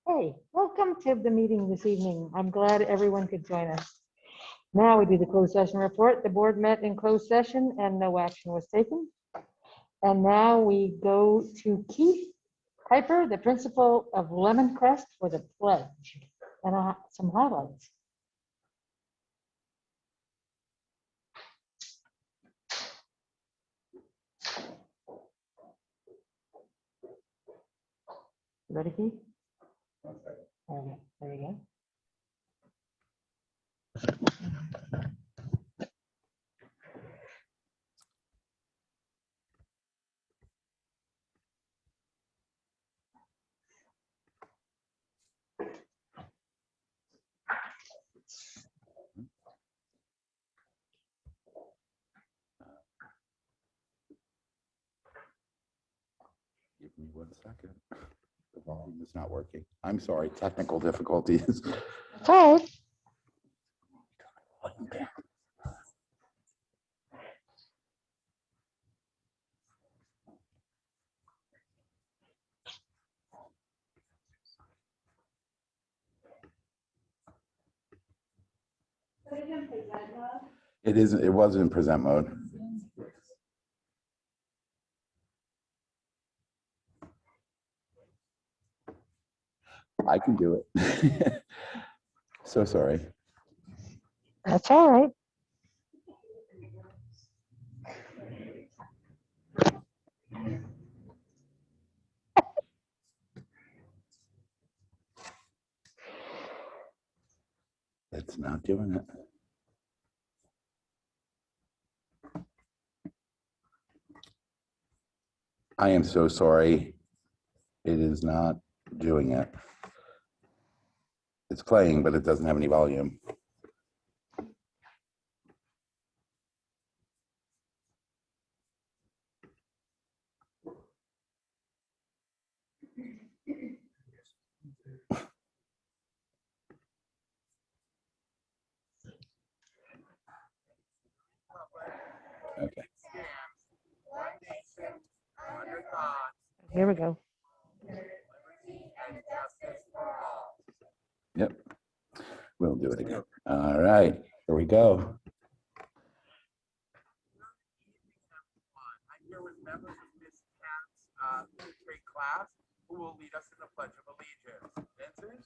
Hey, welcome to the meeting this evening. I'm glad everyone could join us. Now we do the closed session report. The board met in closed session and no action was taken. And now we go to Keith Piper, the principal of Lemon Crest, for the pledge and some highlights. You ready, Keith? Okay, there you go. Give me 1 second. The volume is not working. I'm sorry, technical difficulties. It's all right. It was in present mode. I can do it. So sorry. That's all right. It's not doing it. I am so sorry. It is not doing it. It's playing, but it doesn't have any volume. Okay. Here we go. Yep. We'll do it again. All right. Here we go. I'm here with members of Miss Kat's grade class who will lead us in the Pledge of Allegiance. Vincent?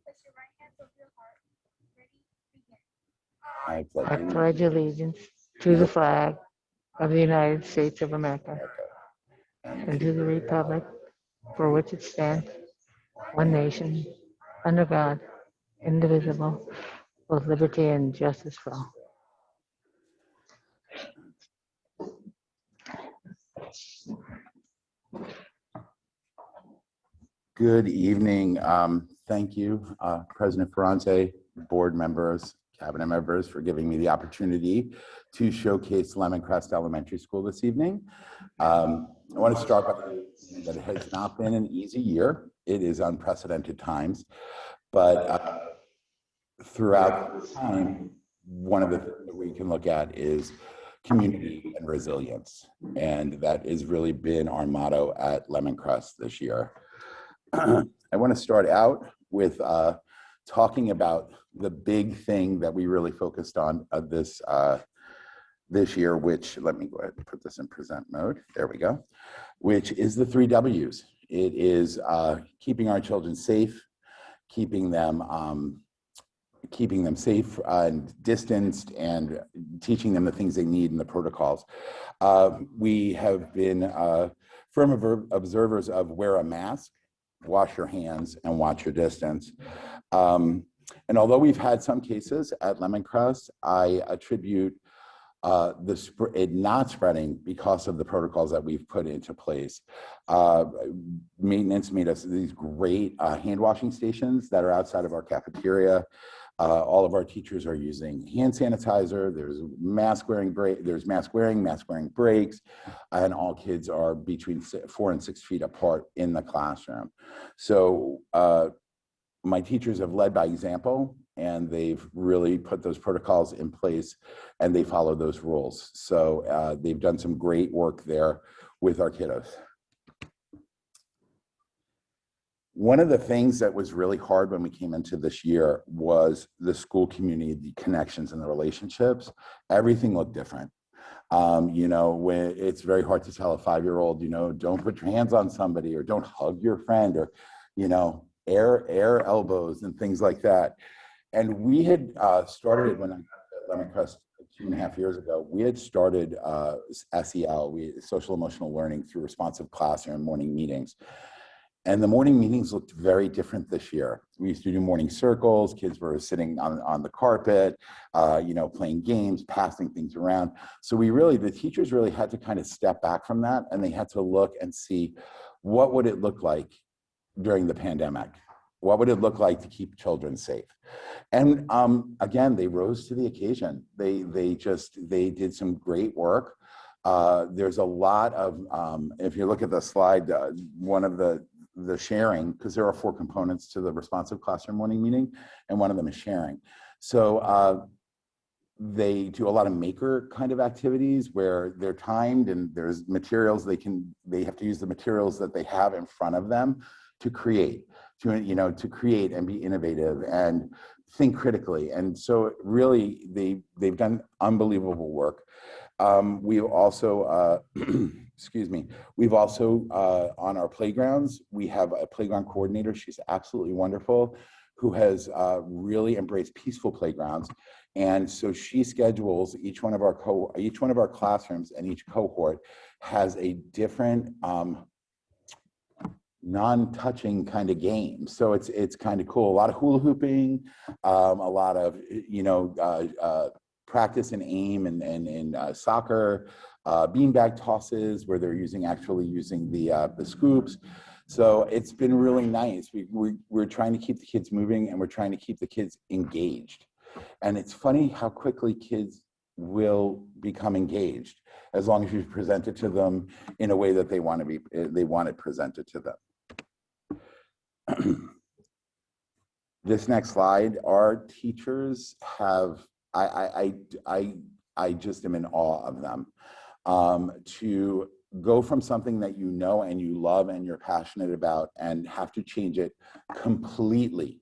Place your right hand over your heart. Ready? Begin. I I pledge pledge allegiance to the flag of the United States of America and to the republic for which it stands, one nation, under God, indivisible, with liberty and justice for all. Good evening. Thank you, President Ferrante, board members, cabinet members, for giving me the opportunity to showcase Lemon Crest Elementary School this evening. I want to start by saying that it has not been an easy year. It is unprecedented times, but throughout this time, one of the things that we can look at is community and resilience. And that has really been our motto at Lemon Crest this year. I want to start out with talking about the big thing that we really focused on this year, which, let me go ahead and put this in present mode. There we go. Which is the 3 W's. It is keeping our children safe, keeping them safe and distanced, and teaching them the things they need and the protocols. We have been firm observers of wear a mask, wash your hands, and watch your distance. And although we've had some cases at Lemon Crest, I attribute it not spreading because of the protocols that we've put into place. Maintenance made us these great hand washing stations that are outside of our cafeteria. All of our teachers are using hand sanitizer. There's mask wearing breaks, and all kids are between 4 and 6 feet apart in the classroom. So my teachers have led by example, and they've really put those protocols in place, and they follow those rules. So they've done some great work there with our kiddos. One of the things that was really hard when we came into this year was the school community, the connections and the relationships. Everything looked different. You know, when it's very hard to tell a 5-year-old, you know, don't put your hands on somebody or don't hug your friend or, you know, air elbows and things like that. And we had started when I got at Lemoncrest 2.5 years ago, we had started SEL, social emotional learning through responsive classroom morning meetings. And the morning meetings looked very different this year. We used to do morning circles. Kids were sitting on the carpet, you know, playing games, passing things around. So the teachers really had to kind of step back from that, and they had to look and see what would it look like during the pandemic? What would it look like to keep children safe? And again, they rose to the occasion. They did some great work. There's a lot of, if you look at the slide, one of the sharing, because there are 4 components to the responsive classroom morning meeting, and one of them is sharing. So they do a lot of maker kind of activities where they're timed and there's materials they have to use the materials that they have in front of them to create, to create and be innovative and think critically. And so really they've done unbelievable work. We've also, excuse me, we've also, on our playgrounds, we have a playground coordinator. She's absolutely wonderful, who has really embraced peaceful playgrounds. And so she schedules each one of our classrooms, and each cohort has a different non-touching kind of game. So it's kind of cool. A lot of hula hooping, a lot of, practice and aim and soccer, beanbag tosses where they're actually using the scoops. So it's been really nice. We're trying to keep the kids moving, and we're trying to keep the kids engaged. And it's funny how quickly kids will become engaged as long as you present it to them in a way that they want it presented to them. This next slide, our teachers have, I just am in awe of them. To go from something that you know and you love and you're passionate about and have to change it completely.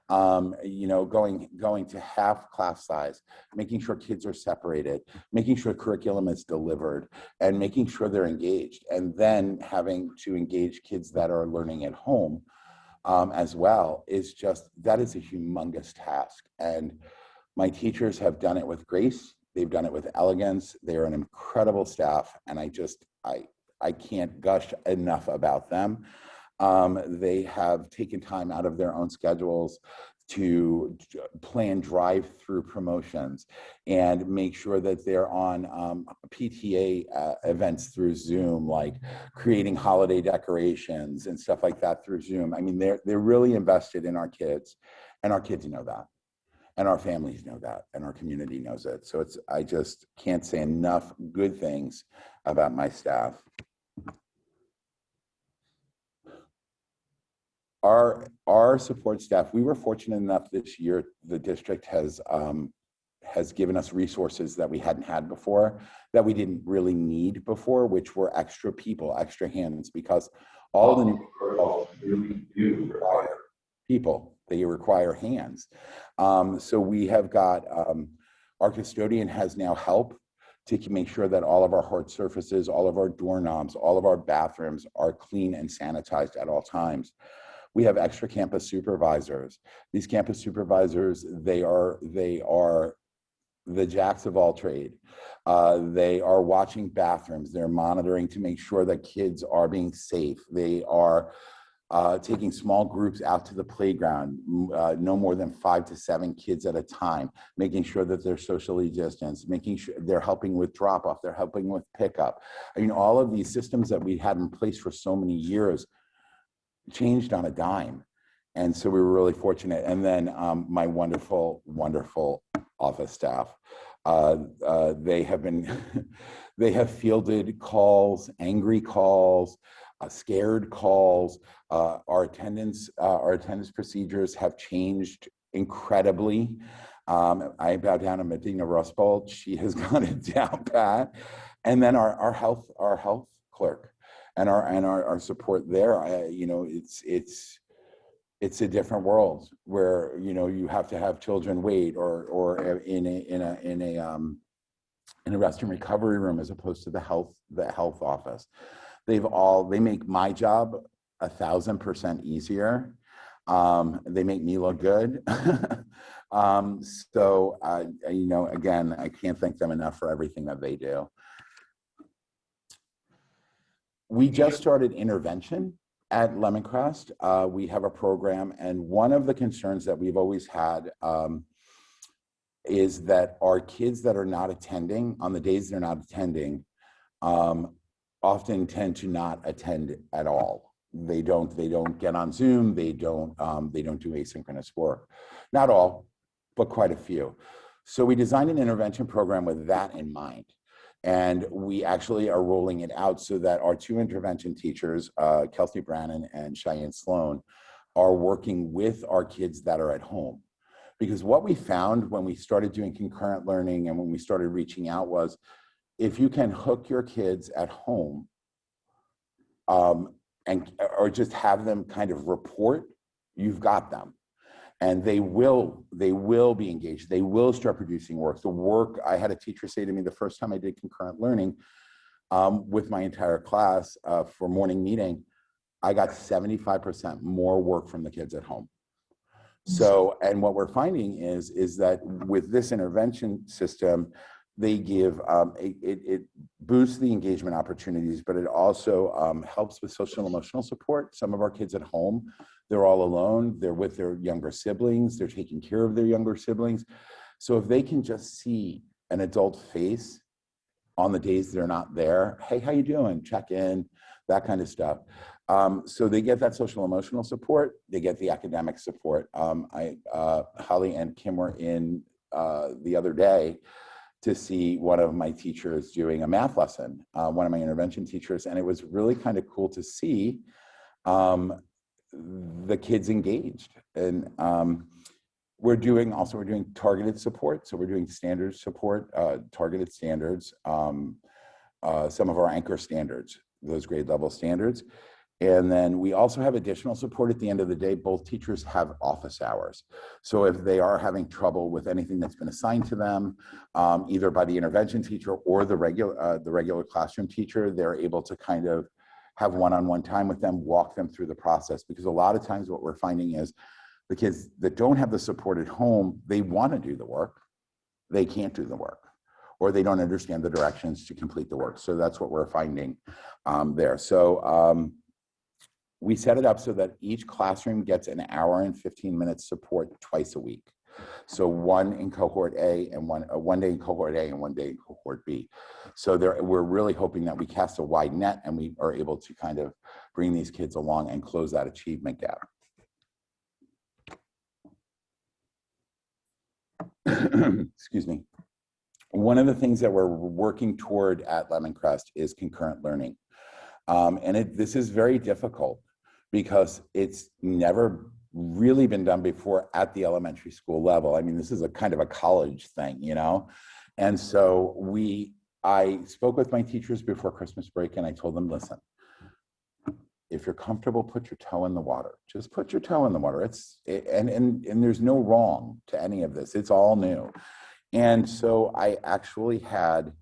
Going to half class size, making sure kids are separated, making sure curriculum is delivered, and making sure they're engaged, and then having to engage kids that are learning at home as well that is a humongous task. And my teachers have done it with grace. They've done it with elegance. They're an incredible staff, and I can't gush enough about them. They have taken time out of their own schedules to plan drive-through promotions and make sure that they're on PTA events through Zoom, like creating holiday decorations and stuff like that through Zoom. I mean, they're really invested in our kids, and our kids know that, and our families know that, and our community knows it. So I just can't say enough good things about my staff. Our support staff, we were fortunate enough this year, the district has given us resources that we hadn't had before, that we didn't really need before, which were extra people, extra hands, because all the new protocols really do require people. They require hands. So we have got, our custodian has now help to make sure that all of our hard surfaces, all of our doorknobs, all of our bathrooms are clean and sanitized at all times. We have extra campus supervisors. These campus supervisors, they are the jacks of all trade. They are watching bathrooms. They're monitoring to make sure that kids are being safe. They are taking small groups out to the playground, no more than 5 to 7 kids at a time, making sure that they're socially distanced, making sure they're helping with drop-off, they're helping with pickup. I mean, all of these systems that we had in place for so many years changed on a dime. And so we were really fortunate. And then my wonderful, wonderful office staff, they have fielded calls, angry calls, scared calls. Our attendance procedures have changed incredibly. I bow down to Medina Rustbold. She has got it down pat. And then our health clerk. and our support there. You know, it's a different world where, you know, you have to have children wait or in a rest and recovery room as opposed to the health office. They make my job 1,000% easier. They make me look good. You know, again, I can't thank them enough for everything that they do. We just started intervention at Lemoncrest. We have a program, and one of the concerns that we've always had is that our kids that are not attending, on the days they're not attending, often tend to not attend at all. They don't get on Zoom. They don't do asynchronous work. Not all, but quite a few. So we designed an intervention program with that in mind. And we actually are rolling it out so that our two intervention teachers, Kelsey Brannon and Cheyenne Sloan, are working with our kids that are at home. Because what we found when we started doing concurrent learning and when we started reaching out was, if you can hook your kids at home or just have them kind of report, you've got them. And they will be engaged. They will start producing work. The work, I had a teacher say to me the first time I did concurrent learning with my entire class for morning meeting, I got 75% more work from the kids at home. So, and what we're finding is that with this intervention system, they give, it boosts the engagement opportunities, but it also helps with social and emotional support. Some of our kids at home, they're all alone, they're with their younger siblings, they're taking care of their younger siblings. So if they can just see an adult face on the days they're not there, hey, how you doing? Check in, that kind of stuff. So they get that social emotional support, they get the academic support. Holly and Kim were in the other day to see one of my teachers doing a math lesson, one of my intervention teachers, and it was really kind of cool to see the kids engaged. And we're doing targeted support. So we're doing standards support, targeted standards, some of our anchor standards, those grade level standards. And then we also have additional support at the end of the day. Both teachers have office hours. So if they are having trouble with anything that's been assigned to them, either by the intervention teacher or the regular classroom teacher, they're able to kind of have one-on-one time with them, walk them through the process. Because a lot of times what we're finding is the kids that don't have the support at home, they want to do the work, they can't do the work, or they don't understand the directions to complete the work. So that's what we're finding there. So we set it up so that each classroom gets an hour and 15 minutes support twice a week. So one in cohort A and one day in cohort A and one day in cohort B. So we're really hoping that we cast a wide net and we are able to kind of bring these kids along and close that achievement gap. Excuse me. One of the things that we're working toward at Lemoncrest is concurrent learning. This is very difficult because it's never really been done before at the elementary school level. I mean, this is a kind of a college thing, you know? And so I spoke with my teachers before Christmas break and I told them, listen, if you're comfortable, put your toe in the water. Just put your toe in the water. And there's no wrong to any of this. It's all new. And so I actually had,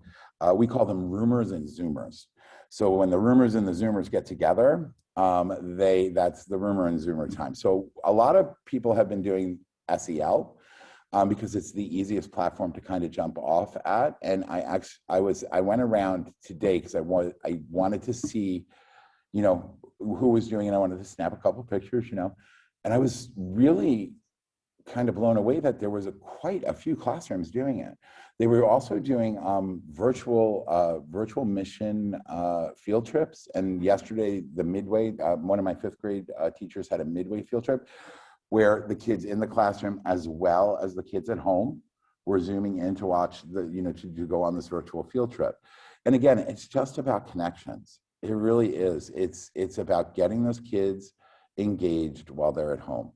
we call them roomers and zoomers. So when the roomers and the zoomers get together, that's the roomer and zoomer time. So a lot of people have been doing SEL because it's the easiest platform to kind of jump off at. And I went around today because I wanted to see, you know, who was doing it. I wanted to snap a couple pictures, you know, and I was really kind of blown away that there was quite a few classrooms doing it. They were also doing virtual mission field trips. And yesterday, the Midway, one of my fifth grade teachers had a Midway field trip where the kids in the classroom, as well as the kids at home, were zooming in to watch to go on this virtual field trip. And again, it's just about connections. It really is. It's about getting those kids engaged while they're at home.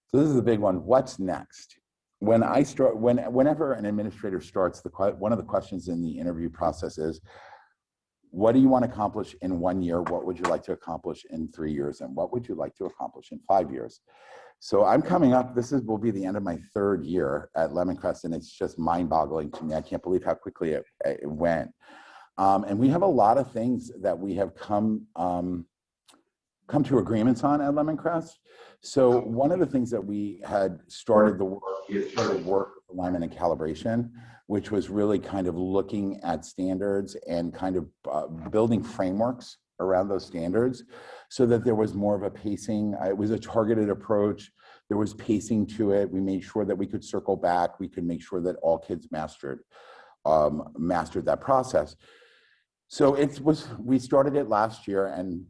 So this is the big one. What's next? when I start, whenever an administrator starts, one of the questions in the interview process is, what do you want to accomplish in 1 year? What would you like to accomplish in 3 years? And what would you like to accomplish in 5 years? So I'm coming up, will be the end of my 3rd year at Lemoncrest, and it's just mind-boggling to me. I can't believe how quickly it went. And we have a lot of things that we have come to agreements on at Lemoncrest. So one of the things that we had started work with alignment and calibration, which was really kind of looking at standards and kind of building frameworks around those standards so that there was more of a pacing. It was a targeted approach. There was pacing to it. We made sure that we could circle back. We could make sure that all kids mastered that process. So we started it last year, and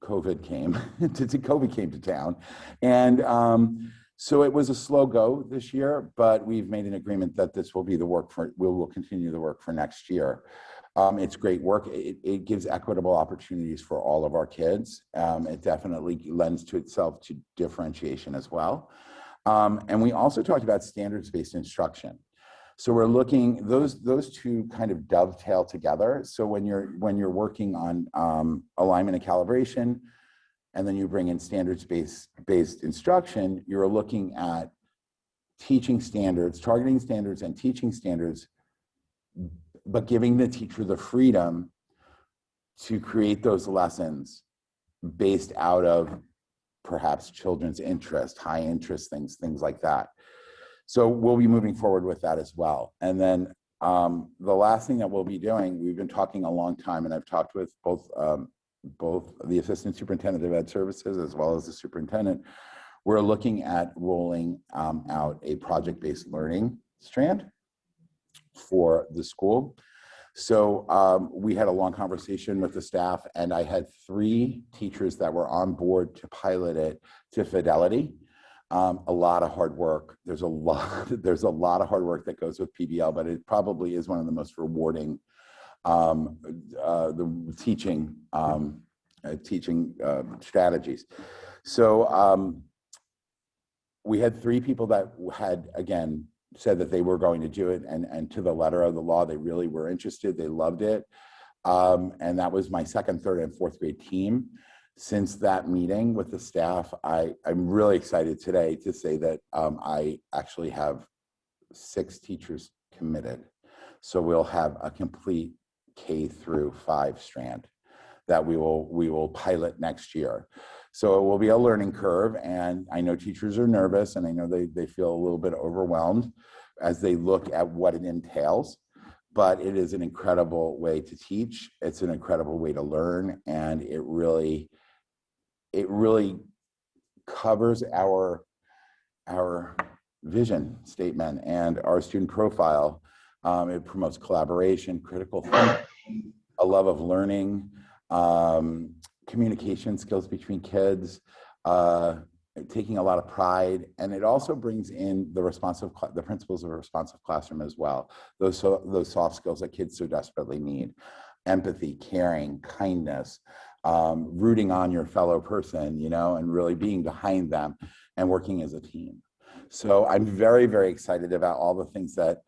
COVID came to town. And so it was a slow go this year, but we've made an agreement that this will be the work we will continue the work for next year. It's great work. It gives equitable opportunities for all of our kids. It definitely lends to itself to differentiation as well. And we also talked about standards-based instruction. So we're looking, those two kind of dovetail together. So when you're working on alignment and calibration, and then you bring in standards-based instruction, you're looking at teaching standards, targeting standards and teaching standards, but giving the teacher the freedom to create those lessons based out of perhaps children's interest, high interest things like that. So we'll be moving forward with that as well. And then the last thing that we'll be doing, we've been talking a long time, and I've talked with both the Assistant Superintendent of Ed Services as well as the Superintendent. We're looking at rolling out a project-based learning strand for the school. So we had a long conversation with the staff, and I had 3 teachers that were on board to pilot it to fidelity. A lot of hard work. There's a lot of hard work that goes with PBL, but it probably is one of the most rewarding the teaching strategies. So we had 3 people that had, again, said that they were going to do it, and to the letter of the law, they really were interested. They loved it. And that was my 2nd, 3rd, and 4th grade team. Since that meeting with the staff, I'm really excited today to say that I actually have 6 teachers committed. So we'll have a complete K through 5 strand that we will pilot next year. So it will be a learning curve, and I know teachers are nervous, and I know they feel a little bit overwhelmed as they look at what it entails, but it is an incredible way to teach. It's an incredible way to learn, and it really covers our vision statement and our student profile. It promotes collaboration, critical thinking, a love of learning, communication skills between kids, taking a lot of pride, and it also brings in the principles of a responsive classroom as well. Those soft skills that kids so desperately need: empathy, caring, kindness, rooting on your fellow person, and really being behind them and working as a team. So I'm very, very excited about all the things that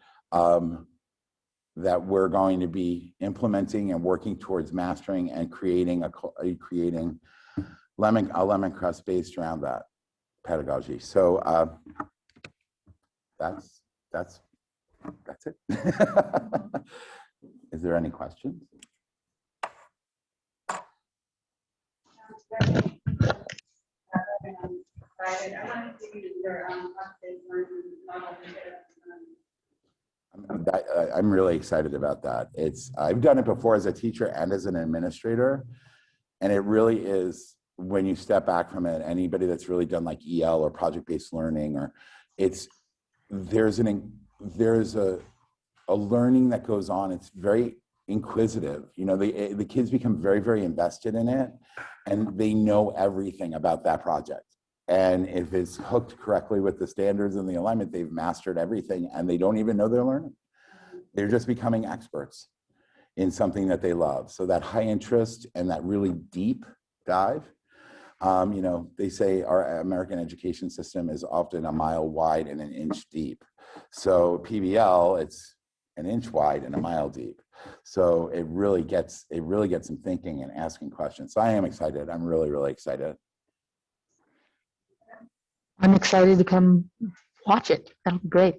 that we're going to be implementing and working towards mastering and creating a Lemoncrest based around that pedagogy. So that's it. Is there any questions? I'm really excited about that. I've done it before as a teacher and as an administrator, and it really is, when you step back from it, anybody that's really done like EL or project-based learning, or there's a learning that goes on. It's very inquisitive. The kids become very, very invested in it, and they know everything about that project. And if it's hooked correctly with the standards and the alignment, they've mastered everything, and they don't even know they're learning. They're just becoming experts in something that they love. So that high interest and that really deep dive, they say our American education system is often a mile wide and an inch deep. So PBL, it's an inch wide and a mile deep. So it really gets them thinking and asking questions. So I am excited. I'm really, really excited. I'm excited to come watch it. That'll be great.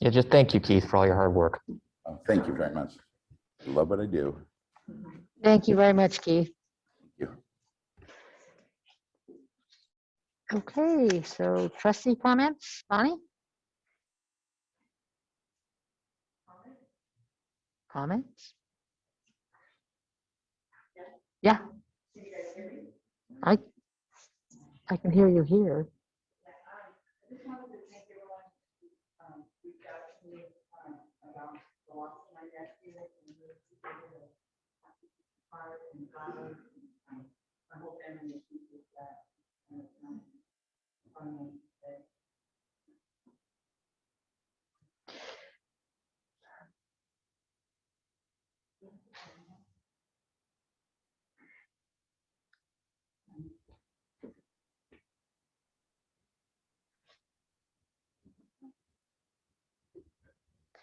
Yeah, just thank you, Keith, for all your hard work. Oh, thank you very much. I love what I do. Thank you very much, Keith. Thank you. Okay, so trustee comments, Bonnie? Comments? Yeah. I can hear you here.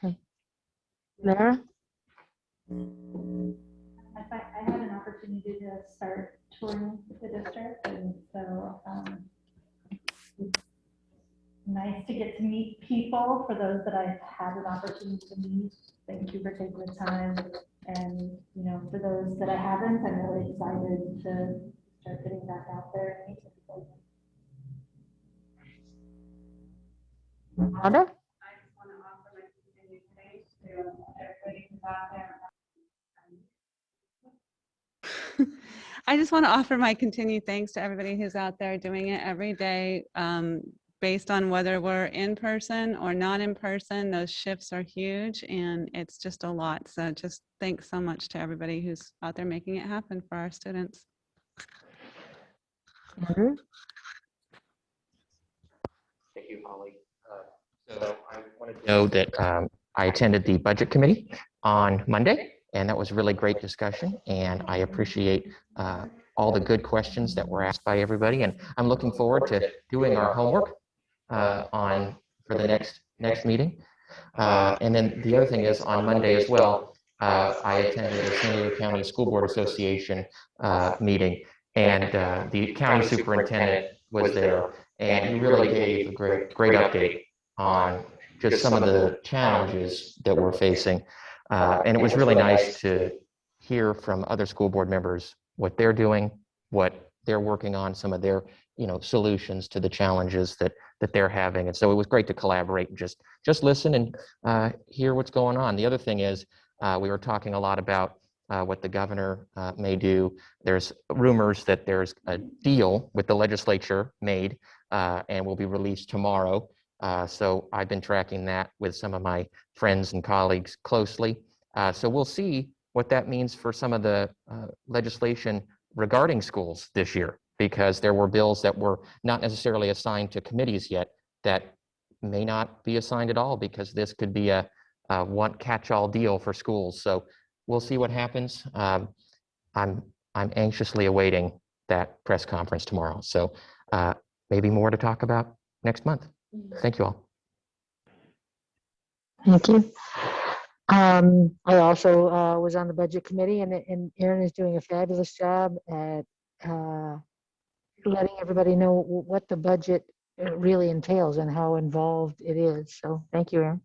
Okay. Lara? I had an opportunity to start touring the district, and so it's nice to get to meet people. For those that I've had an opportunity to meet, thank you for taking the time. And for those that I haven't, I'm really excited to start getting back out there and meet people. Rhonda? I just want to offer my continued thanks to everybody who's out there. I just want to offer my continued thanks to everybody who's out there doing it every day, based on whether we're in person or not in person. Those shifts are huge and it's just a lot. So just thanks so much to everybody who's out there making it happen for our students. Andrew? Thank you, Holly. So I wanted to know that I attended the budget committee on Monday, and that was a really great discussion. And I appreciate all the good questions that were asked by everybody. And I'm looking forward to doing our homework for the next meeting. And then the other thing is on Monday as well, I attended the San Diego County School Board Association meeting, and the county superintendent was there, and he really gave a great update on just some of the challenges that we're facing. And it was really nice to hear from other school board members what they're doing, what they're working on, some of their solutions to the challenges that they're having. And so it was great to collaborate and just listen and hear what's going on. The other thing is we were talking a lot about what the governor may do. There's rumors that there's a deal with the legislature made and will be released tomorrow. So I've been tracking that with some of my friends and colleagues closely. So we'll see what that means for some of the legislation regarding schools this year, because there were bills that were not necessarily assigned to committees yet that may not be assigned at all, because this could be a one catch-all deal for schools. So we'll see what happens. I'm anxiously awaiting that press conference tomorrow. So maybe more to talk about next month. Thank you all. Thank you. I also was on the budget committee, and Erin is doing a fabulous job at letting everybody know what the budget really entails and how involved it is. So thank you, Erin.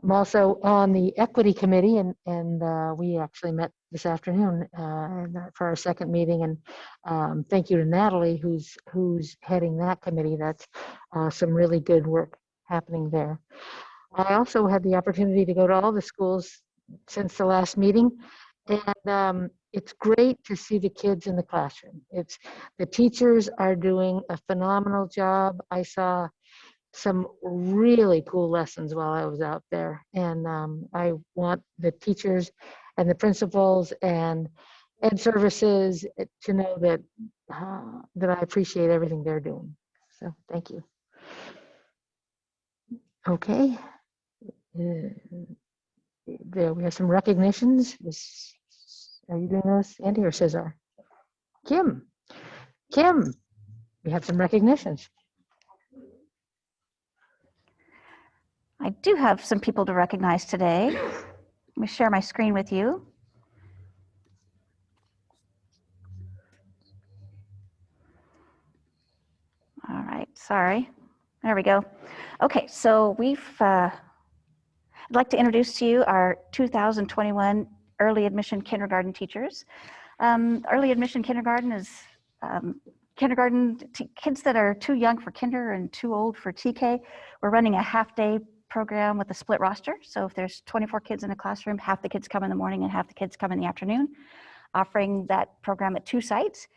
I'm also on the equity committee, and we actually met this afternoon for our second meeting. And thank you to Natalie, who's heading that committee. That's some really good work happening there. I also had the opportunity to go to all the schools since the last meeting, and it's great to see the kids in the classroom. The teachers are doing a phenomenal job. I saw some really cool lessons while I was out there, and I want the teachers and the principals and ed services to know that I appreciate everything they're doing. So thank you. Okay. There we have some recognitions. Are you doing those, Andy or Cesar? Kim, we have some recognitions. I do have some people to recognize today. Let me share my screen with you. All right, sorry. There we go. Okay, so I'd like to introduce to you our 2021 early admission kindergarten teachers. Early admission kindergarten is kids that are too young for kinder and too old for TK. We're running a half-day program with a split roster. So if there's 24 kids in a classroom, half the kids come in the morning and half the kids come in the afternoon, offering that program at 2 sites.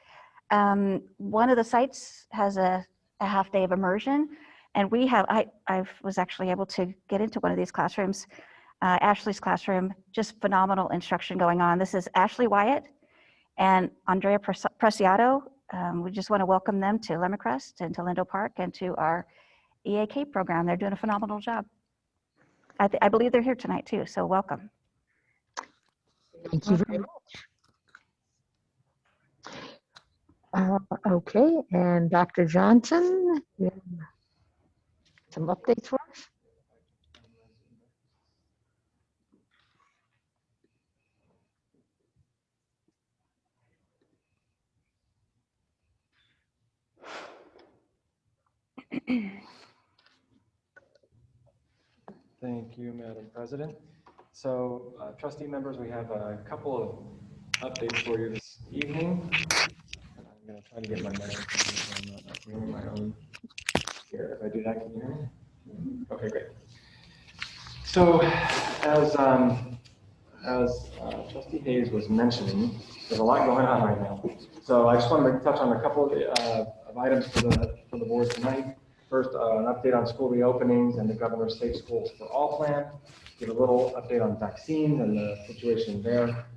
One of the sites has a half day of immersion, and I was actually able to get into one of these classrooms, Ashley's classroom, just phenomenal instruction going on. This is Ashley Wyatt and Andrea Preciado. We just want to welcome them to Lemmercrest and to Lindo Park and to our EAK program. They're doing a phenomenal job. I believe they're here tonight too, so welcome. Thank you very much. Okay, and Dr. Johnson, you have some updates for us? Thank you, Madam President. So, trustee members, we have a couple of updates for you this evening. I'm going to try to get my microphone so I'm not hearing my own here. If I do that, can you hear me? Okay, great. So, as Trustee Hayes was mentioning, there's a lot going on right now. So I just wanted to touch on a couple of items for the board tonight. First, an update on school reopenings and the Governor's Safe Schools for All plan. Give a little update on vaccines and the situation there.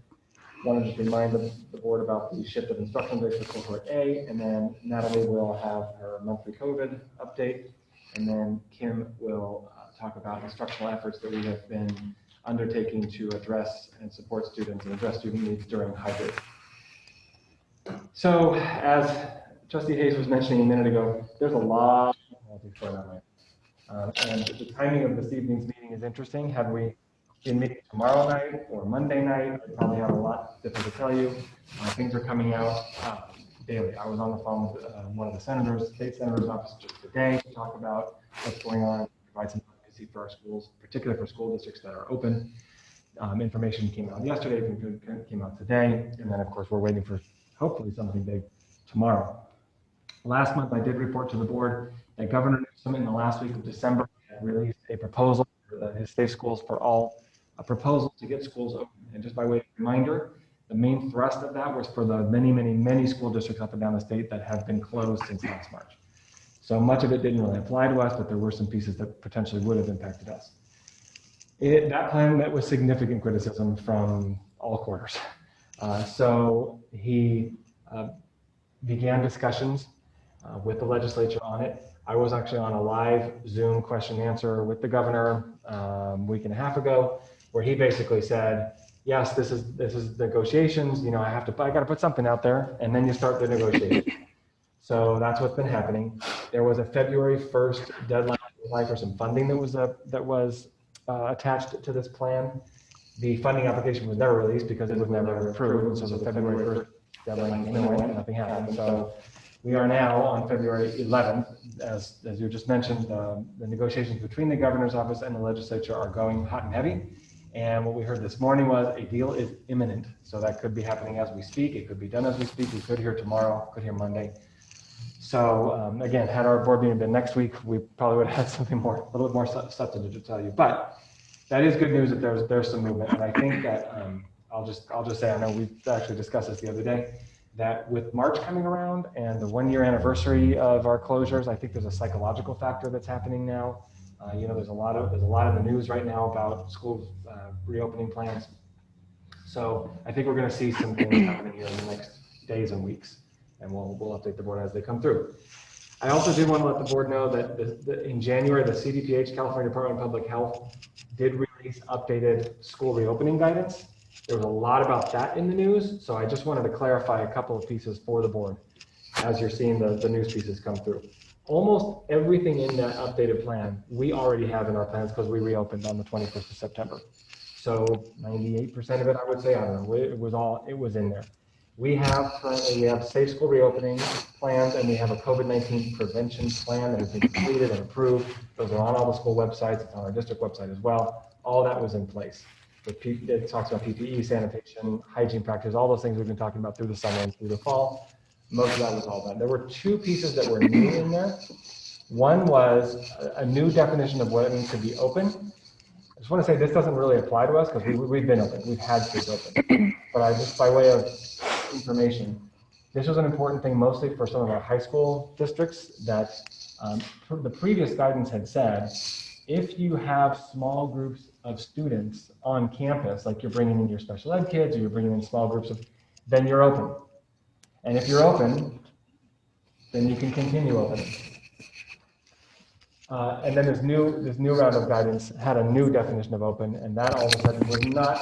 Wanted to remind the board about the shift of instruction days for cohort A, and then Natalie will have her monthly COVID update, and then Kim will talk about instructional efforts that we have been undertaking to address and support students and address student needs during hybrid. So as Trustee Hayes was mentioning a minute ago, there's a lot and the timing of this evening's meeting is interesting. Had we been meeting tomorrow night or Monday night, I'd probably have a lot different to tell you. Things are coming out daily. I was on the phone with one of the senators, state senator's office just today to talk about what's going on, provide some advocacy for our schools, particularly for school districts that are open. Information came out yesterday, came out today, and then of course we're waiting for hopefully something big tomorrow. Last month I did report to the board that Governor Newsom in the last week of December released a proposal for his Safe Schools for All, a proposal to get schools open. And just by way of reminder, the main thrust of that was for the many school districts up and down the state that have been closed since last March. So much of it didn't really apply to us, but there were some pieces that potentially would have impacted us. That plan met with significant criticism from all quarters. So he began discussions with the legislature on it. I was actually on a live Zoom question and answer with the governor a week and a half ago, where he basically said, yes, this is negotiations. You know, I got to put something out there, and then you start the negotiation. So that's what's been happening. There was a February 1st deadline to apply for some funding that was attached to this plan. The funding application was never released because it was never approved. So the February 1st deadline came and went, nothing happened. So we are now on February 11th, as you just mentioned, the negotiations between the governor's office and the legislature are going hot and heavy. And what we heard this morning was a deal is imminent. So that could be happening as we speak. It could be done as we speak. We could hear tomorrow, could hear Monday. So again, had our board meeting been next week, we probably would have had something more, a little more substantive to tell you. But that is good news that there's some movement. And I think that I'll just say, I know we actually discussed this the other day, that with March coming around and the 1-year anniversary of our closures, I think there's a psychological factor that's happening now. You know, there's a lot of the news right now about school reopening plans. So I think we're going to see some things happening here in the next days and weeks, and we'll update the board as they come through. I also did want to let the board know that in January, the CDPH, California Department of Public Health, did release updated school reopening guidance. There was a lot about that in the news, so I just wanted to clarify a couple of pieces for the board as you're seeing the news pieces come through. Almost everything in that updated plan, we already have in our plans because we reopened on the 21st of September. So 98% of it, I would say, I don't know, it was in there. We have safe school reopening plans, and we have a COVID-19 prevention plan that has been completed and approved. Those are on all the school websites. It's on our district website as well. All that was in place. It talks about PPE, sanitation, hygiene practices, all those things we've been talking about through the summer and through the fall. Most of that was all done. There were two pieces that were new in there. One was a new definition of what it means to be open. I just want to say this doesn't really apply to us because we've been open. We've had kids open. But I just, by way of information, this was an important thing mostly for some of our high school districts that the previous guidance had said, if you have small groups of students on campus, like you're bringing in your special ed kids or you're bringing in small groups of, then you're open. And if you're open, then you can continue opening. And then this new round of guidance had a new definition of open, and that all of a sudden was not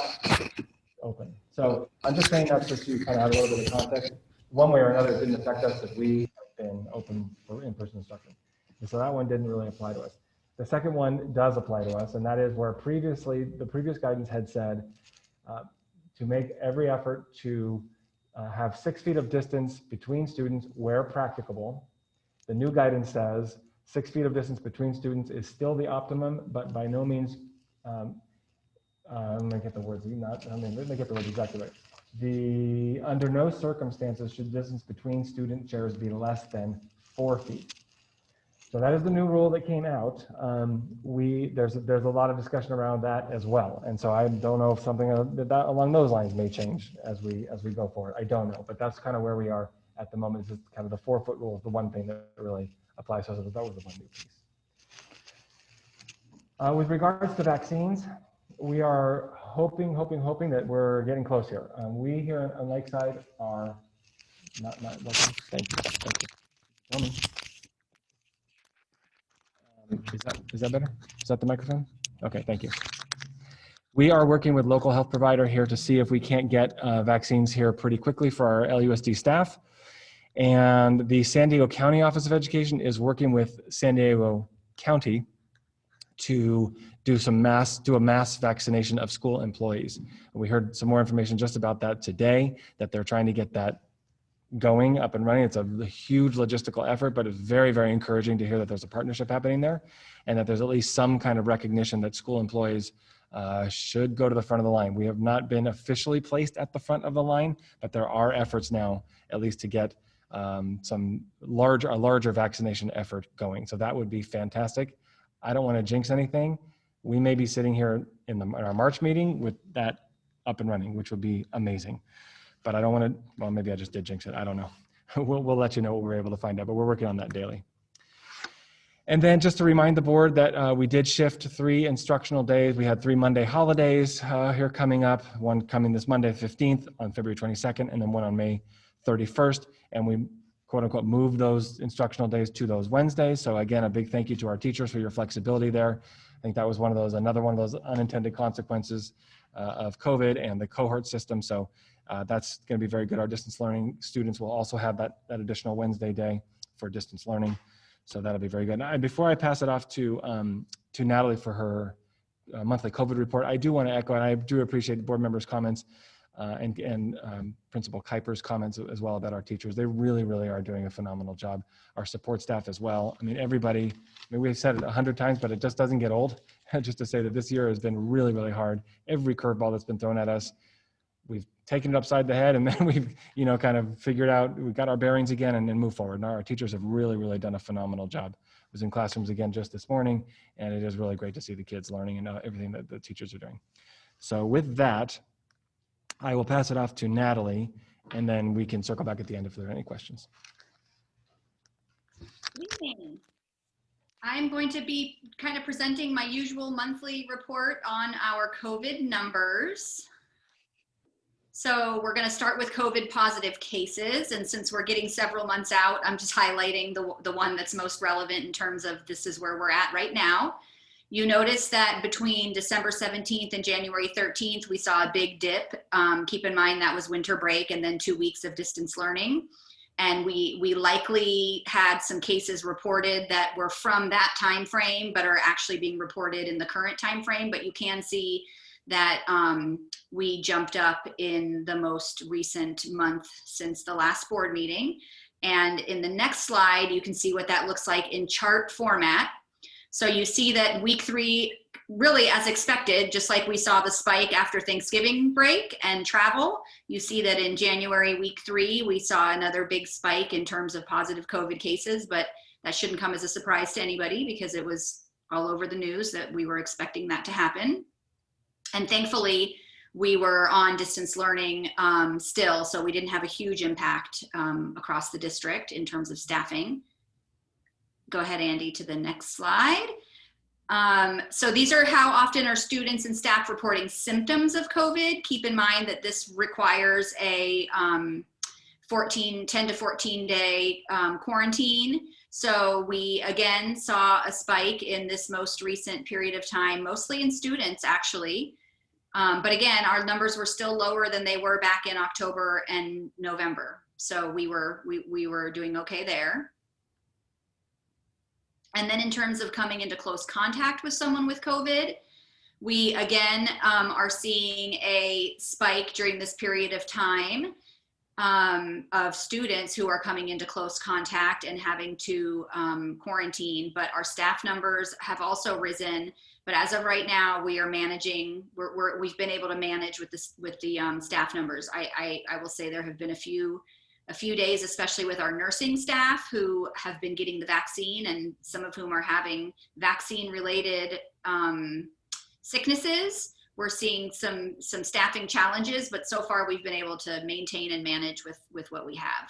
open. So I'm just saying that just to kind of have a little bit of context. One way or another, it didn't affect us because we have been open for in-person instruction. And so that one didn't really apply to us. The second one does apply to us, and that is where previously, the previous guidance had said to make every effort to have 6 feet of distance between students where practicable. The new guidance says 6 feet of distance between students is still the optimum, but by no means, let me get the words, let me get the words exactly right. Under no circumstances should distance between student chairs be less than 4 feet. So that is the new rule that came out. There's a lot of discussion around that as well. And so I don't know if something that along those lines may change as we go forward. I don't know, but that's kind of where we are at the moment. Is kind of the 4 foot rule is the one thing that really applies to us. That was the one new piece. With regards to vaccines, we are hoping that we're getting close here. We here on Lakeside are not working. Thank you. Is that better? Is that the microphone? Okay, thank you. We are working with local health provider here to see if we can't get vaccines here pretty quickly for our LUSD staff. And the San Diego County Office of Education is working with San Diego County to do a mass vaccination of school employees. We heard some more information just about that today, that they're trying to get that going up and running. It's a huge logistical effort, but it's very, very encouraging to hear that there's a partnership happening there and that there's at least some kind of recognition that school employees should go to the front of the line. We have not been officially placed at the front of the line, but there are efforts now at least to get a larger vaccination effort going. So that would be fantastic. I don't want to jinx anything. We may be sitting here in our March meeting with that up and running, which would be amazing. But I don't want to, well, maybe I just did jinx it. I don't know. We'll let you know what we're able to find out, but we're working on that daily. And then just to remind the board that we did shift 3 instructional days. We had 3 Monday holidays here coming up, one coming this Monday, 15th on February 22nd, and then one on May 31st. And we quote unquote move those instructional days to those Wednesdays. So again, a big thank you to our teachers for your flexibility there. I think that was another one of those unintended consequences of COVID and the cohort system. So that's going to be very good. Our distance learning students will also have that additional Wednesday day for distance learning. So that'll be very good. And before I pass it off to Natalie for her monthly COVID report, I do want to echo, and I do appreciate board members' comments and Principal Kuiper's comments as well about our teachers. They really, really are doing a phenomenal job. Our support staff as well. I mean, everybody, we've said it 100 times, but it just doesn't get old. Just to say that this year has been really, really hard. Every curveball that's been thrown at us, we've taken it upside the head, and then we've, kind of figured out, we got our bearings again and then move forward. And our teachers have really, really done a phenomenal job. I was in classrooms again just this morning, and it is really great to see the kids learning and everything that the teachers are doing. So with that, I will pass it off to Natalie, and then we can circle back at the end if there are any questions. Good evening. I'm going to be kind of presenting my usual monthly report on our COVID numbers. So we're going to start with COVID positive cases. And since we're getting several months out, I'm just highlighting the one that's most relevant in terms of this is where we're at right now. You notice that between December 17th and January 13th, we saw a big dip. Keep in mind that was winter break and then 2 weeks of distance learning. And we likely had some cases reported that were from that time frame, but are actually being reported in the current time frame. But you can see that we jumped up in the most recent month since the last board meeting. And in the next slide, you can see what that looks like in chart format. So you see that week 3, really as expected, just like we saw the spike after Thanksgiving break and travel, you see that in January week 3, we saw another big spike in terms of positive COVID cases, but that shouldn't come as a surprise to anybody because it was all over the news that we were expecting that to happen. And thankfully, we were on distance learning still, so we didn't have a huge impact across the district in terms of staffing. Go ahead, Andy, to the next slide. So these are how often are students and staff reporting symptoms of COVID. Keep in mind that this requires a 10 to 14 day quarantine. So we again saw a spike in this most recent period of time, mostly in students actually. But again, our numbers were still lower than they were back in October and November. So we were doing okay there. And then in terms of coming into close contact with someone with COVID, we again are seeing a spike during this period of time of students who are coming into close contact and having to quarantine, but our staff numbers have also risen. But as of right now, we are managing, we've been able to manage with the staff numbers. I will say there have been a few days, especially with our nursing staff who have been getting the vaccine and some of whom are having vaccine related sicknesses. We're seeing some staffing challenges, but so far we've been able to maintain and manage with what we have.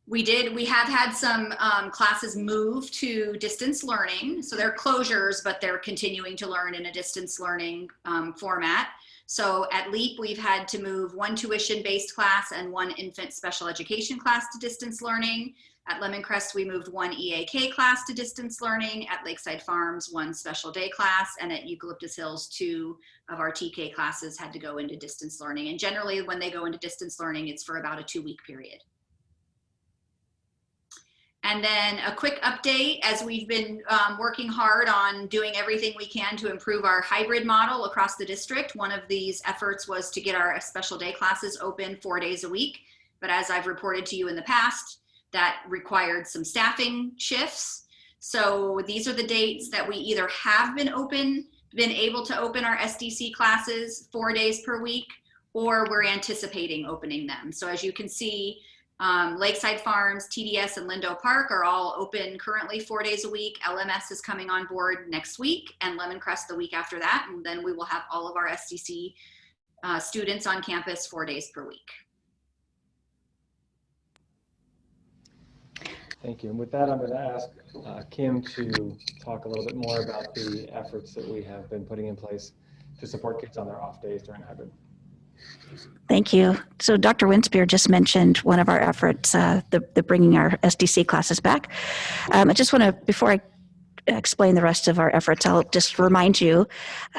We have had some classes move to distance learning. So they're closures, but they're continuing to learn in a distance learning format. So at LEAP, we've had to move 1 tuition-based class and 1 infant special education class to distance learning. At Lemoncrest, we moved 1 EAK class to distance learning. At Lakeside Farms, 1 special day class. And at Eucalyptus Hills, 2 of our TK classes had to go into distance learning. And generally, when they go into distance learning, it's for about a 2-week period. And then a quick update, as we've been working hard on doing everything we can to improve our hybrid model across the district. One of these efforts was to get our special day classes open 4 days a week. But as I've reported to you in the past, that required some staffing shifts. So these are the dates that we either have been able to open our SDC classes 4 days per week, or we're anticipating opening them. So as you can see, Lakeside Farms, TDS, and Lindo Park are all open currently 4 days a week. LMS is coming on board next week, and Lemoncrest the week after that. And then we will have all of our SDC students on campus 4 days per week. Thank you. And with that, I'm going to ask Kim to talk a little bit more about the efforts that we have been putting in place to support kids on their off days during hybrid. Thank you. So Dr. Winspear just mentioned one of our efforts, the bringing our SDC classes back. I just want to, before I explain the rest of our efforts, I'll just remind you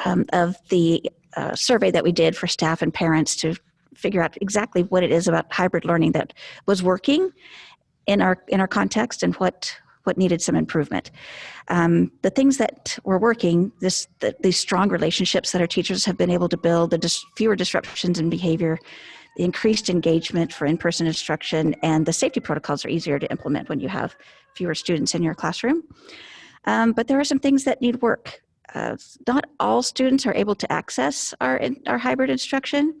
of the survey that we did for staff and parents to figure out exactly what it is about hybrid learning that was working in our context and what needed some improvement. The things that were working, these strong relationships that our teachers have been able to build, the fewer disruptions in behavior, the increased engagement for in-person instruction, and the safety protocols are easier to implement when you have fewer students in your classroom. But there are some things that need work. Not all students are able to access our hybrid instruction.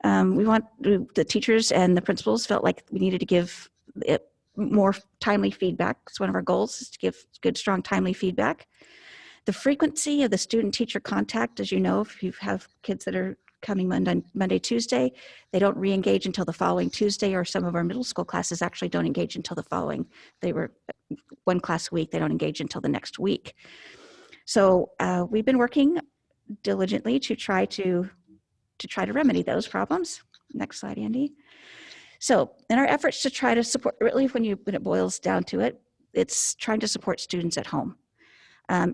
The teachers and the principals felt like we needed to give it more timely feedback. It's one of our goals is to give good, strong, timely feedback. The frequency of the student-teacher contact, as you know, if you have kids that are coming Monday, Tuesday, they don't re-engage until the following Tuesday, or some of our middle school classes actually don't engage until the following. They were 1 class a week, they don't engage until the next week. So we've been working diligently to try to remedy those problems. Next slide, Andy. So in our efforts to try to support, really when it boils down to it, it's trying to support students at home.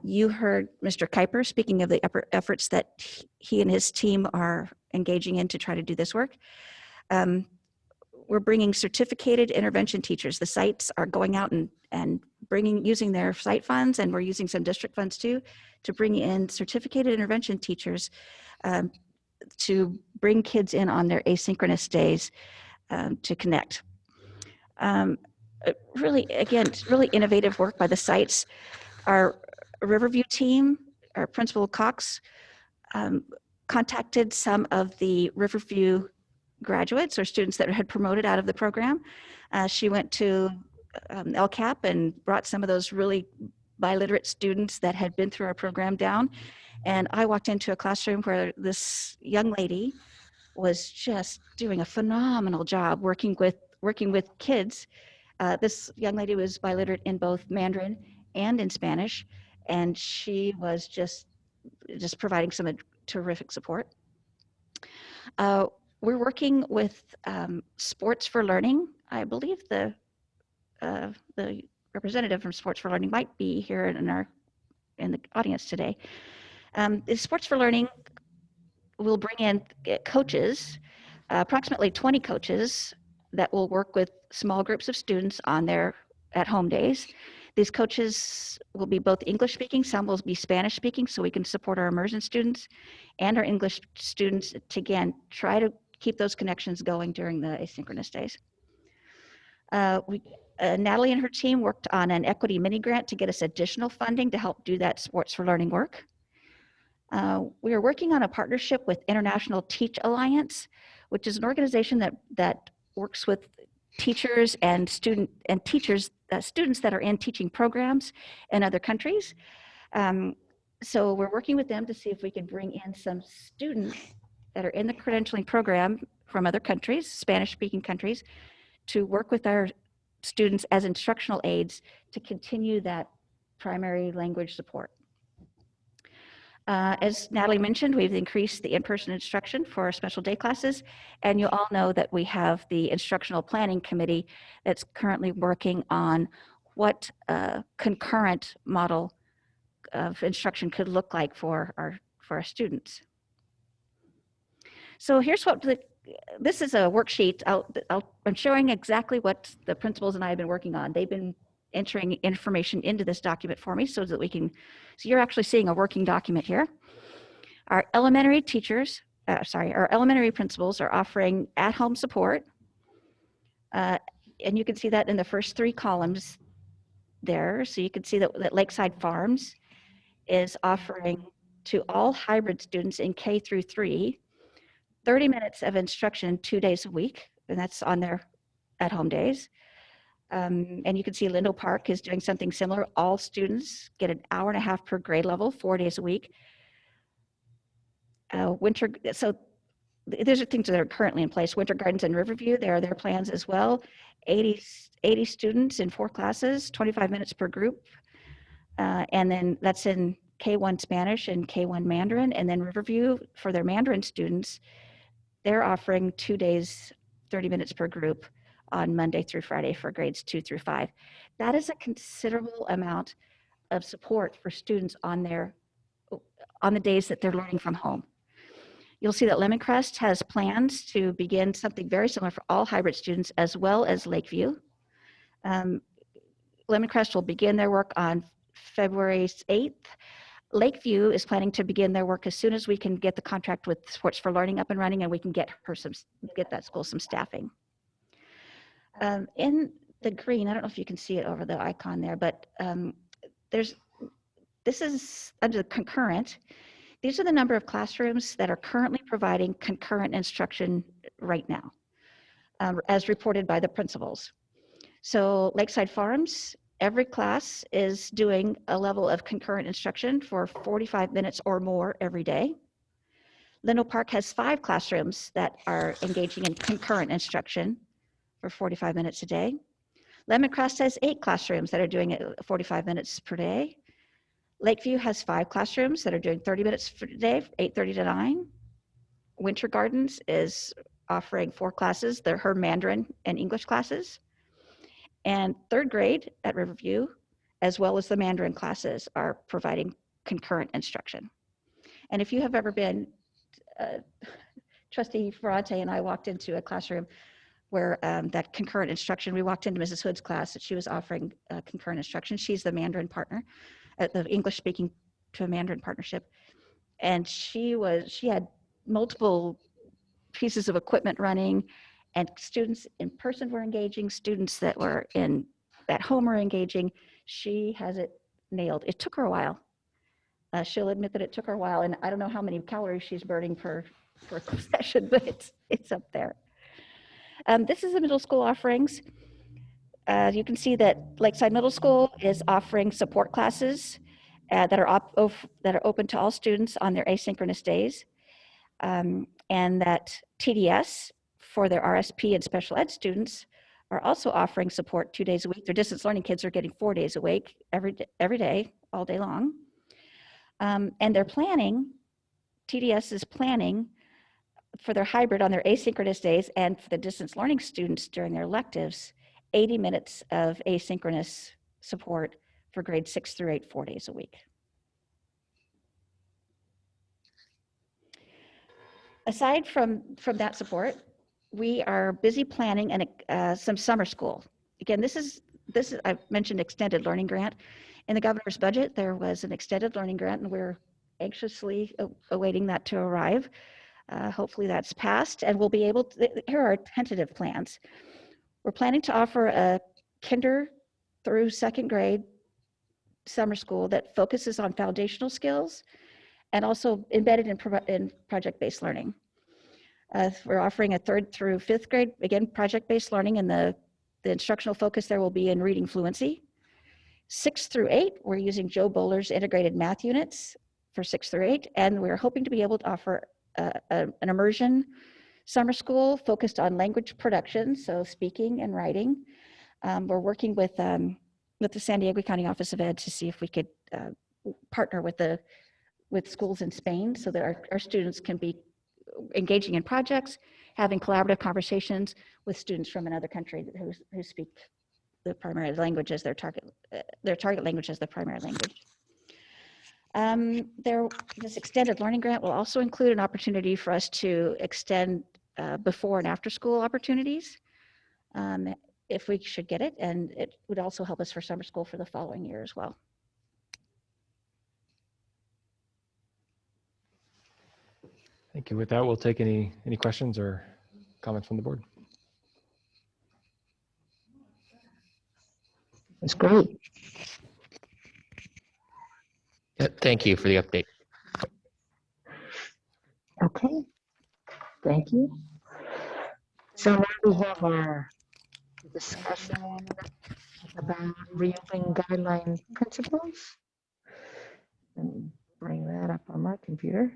You heard Mr. Kuiper speaking of the efforts that he and his team are engaging in to try to do this work. we're bringing certificated intervention teachers. The sites are going out and using their site funds, and we're using some district funds too, to bring in certificated intervention teachers to bring kids in on their asynchronous days to connect. Really, again, it's really innovative work by the sites. Our Riverview team, our Principal Cox, contacted some of the Riverview graduates or students that had promoted out of the program. She went to LCAP and brought some of those really biliterate students that had been through our program down. And I walked into a classroom where this young lady was just doing a phenomenal job working with kids. This young lady was biliterate in both Mandarin and in Spanish, and she was just providing some terrific support. We're working with Sports for Learning. I believe the representative from Sports for Learning might be here in the audience today. Sports for Learning will bring in coaches, approximately 20 coaches that will work with small groups of students on their at-home days. These coaches will be both English speaking, some will be Spanish speaking, so we can support our immersion students and our English students to, again, try to keep those connections going during the asynchronous days. Natalie and her team worked on an equity mini grant to get us additional funding to help do that Sports for Learning work. We are working on a partnership with International Teach Alliance, which is an organization that works with teachers and students that are in teaching programs in other countries. So we're working with them to see if we can bring in some students that are in the credentialing program from other countries, Spanish-speaking countries, to work with our students as instructional aides to continue that primary language support. As Natalie mentioned, we've increased the in-person instruction for our special day classes, and you all know that we have the instructional planning committee that's currently working on what a concurrent model of instruction could look like for our students. So here's what this is a worksheet. I'm showing exactly what the principals and I have been working on. They've been entering information into this document for me so that we can, so you're actually seeing a working document here. Our elementary teachers, our elementary principals are offering at-home support. And you can see that in the first 3 columns there. So you can see that Lakeside Farms is offering to all hybrid students in K through 3, 30 minutes of instruction 2 days a week, and that's on their at-home days. And you can see Lindo Park is doing something similar. All students get an hour and a half per grade level, 4 days a week. So these are things that are currently in place. Winter Gardens and Riverview, there are their plans as well. 80 students in 4 classes, 25 minutes per group. And then that's in K1 Spanish and K1 Mandarin. And then Riverview, for their Mandarin students, they're offering 2 days, 30 minutes per group on Monday through Friday for grades 2 through 5. That is a considerable amount of support for students on the days that they're learning from home. You'll see that Lemoncrest has plans to begin something very similar for all hybrid students as well as Lakeview. Lemoncrest will begin their work on February 8th. Lakeview is planning to begin their work as soon as we can get the contract with Sports for Learning up and running and we can get that school some staffing. In the green, I don't know if you can see it over the icon there, but this is under concurrent. These are the number of classrooms that are currently providing concurrent instruction right now, as reported by the principals. So Lakeside Farms, every class is doing a level of concurrent instruction for 45 minutes or more every day. Lindo Park has 5 classrooms that are engaging in concurrent instruction for 45 minutes a day. Lemoncrest has 8 classrooms that are doing it 45 minutes per day. Lakeview has 5 classrooms that are doing 30 minutes per day, 8:30 to 9. Winter Gardens is offering 4 classes. They're her Mandarin and English classes. And 3rd grade at Riverview, as well as the Mandarin classes, are providing concurrent instruction. And if you have ever been, Trustee Ferrante and I walked into a classroom where that concurrent instruction, we walked into Mrs. Hood's class and she was offering concurrent instruction. She's the Mandarin partner at the English speaking to a Mandarin partnership. And she had multiple pieces of equipment running, and students in person were engaging, students that were at home were engaging. She has it nailed. It took her a while. She'll admit that it took her a while, and I don't know how many calories she's burning per session, but it's up there. This is the middle school offerings. You can see that Lakeside Middle School is offering support classes that are open to all students on their asynchronous days, and that TDS for their RSP and special ed students are also offering support 2 days a week. Their distance learning kids are getting 4 days a week, every day, all day long. And they're planning, TDS is planning for their hybrid on their asynchronous days and for the distance learning students during their electives, 80 minutes of asynchronous support for grades 6 through 8, 4 days a week. Aside from that support, we are busy planning some summer school. Again, this is I mentioned extended learning grant. In the governor's budget, there was an extended learning grant, and we're anxiously awaiting that to arrive. Hopefully that's passed, and we'll be able to, here are our tentative plans. We're planning to offer a kinder through second grade summer school that focuses on foundational skills and also embedded in project-based learning. We're offering a 3rd through 5th grade, again, project-based learning, and the instructional focus there will be in reading fluency. 6 through 8, we're using Joe Bowler's integrated math units for 6 through 8, and we're hoping to be able to offer an immersion summer school focused on language production, so speaking and writing. We're working with the San Diego County Office of Ed to see if we could partner with schools in Spain so that our students can be engaging in projects, having collaborative conversations with students from another country who speak the primary language as their target language as the primary language. This extended learning grant will also include an opportunity for us to extend before and after school opportunities if we should get it, and it would also help us for summer school for the following year as well. Thank you. With that, we'll take any questions or comments from the board. That's great. Thank you for the update. Okay, thank you. So now we have our discussion about reopening guideline principles. Let me bring that up on my computer.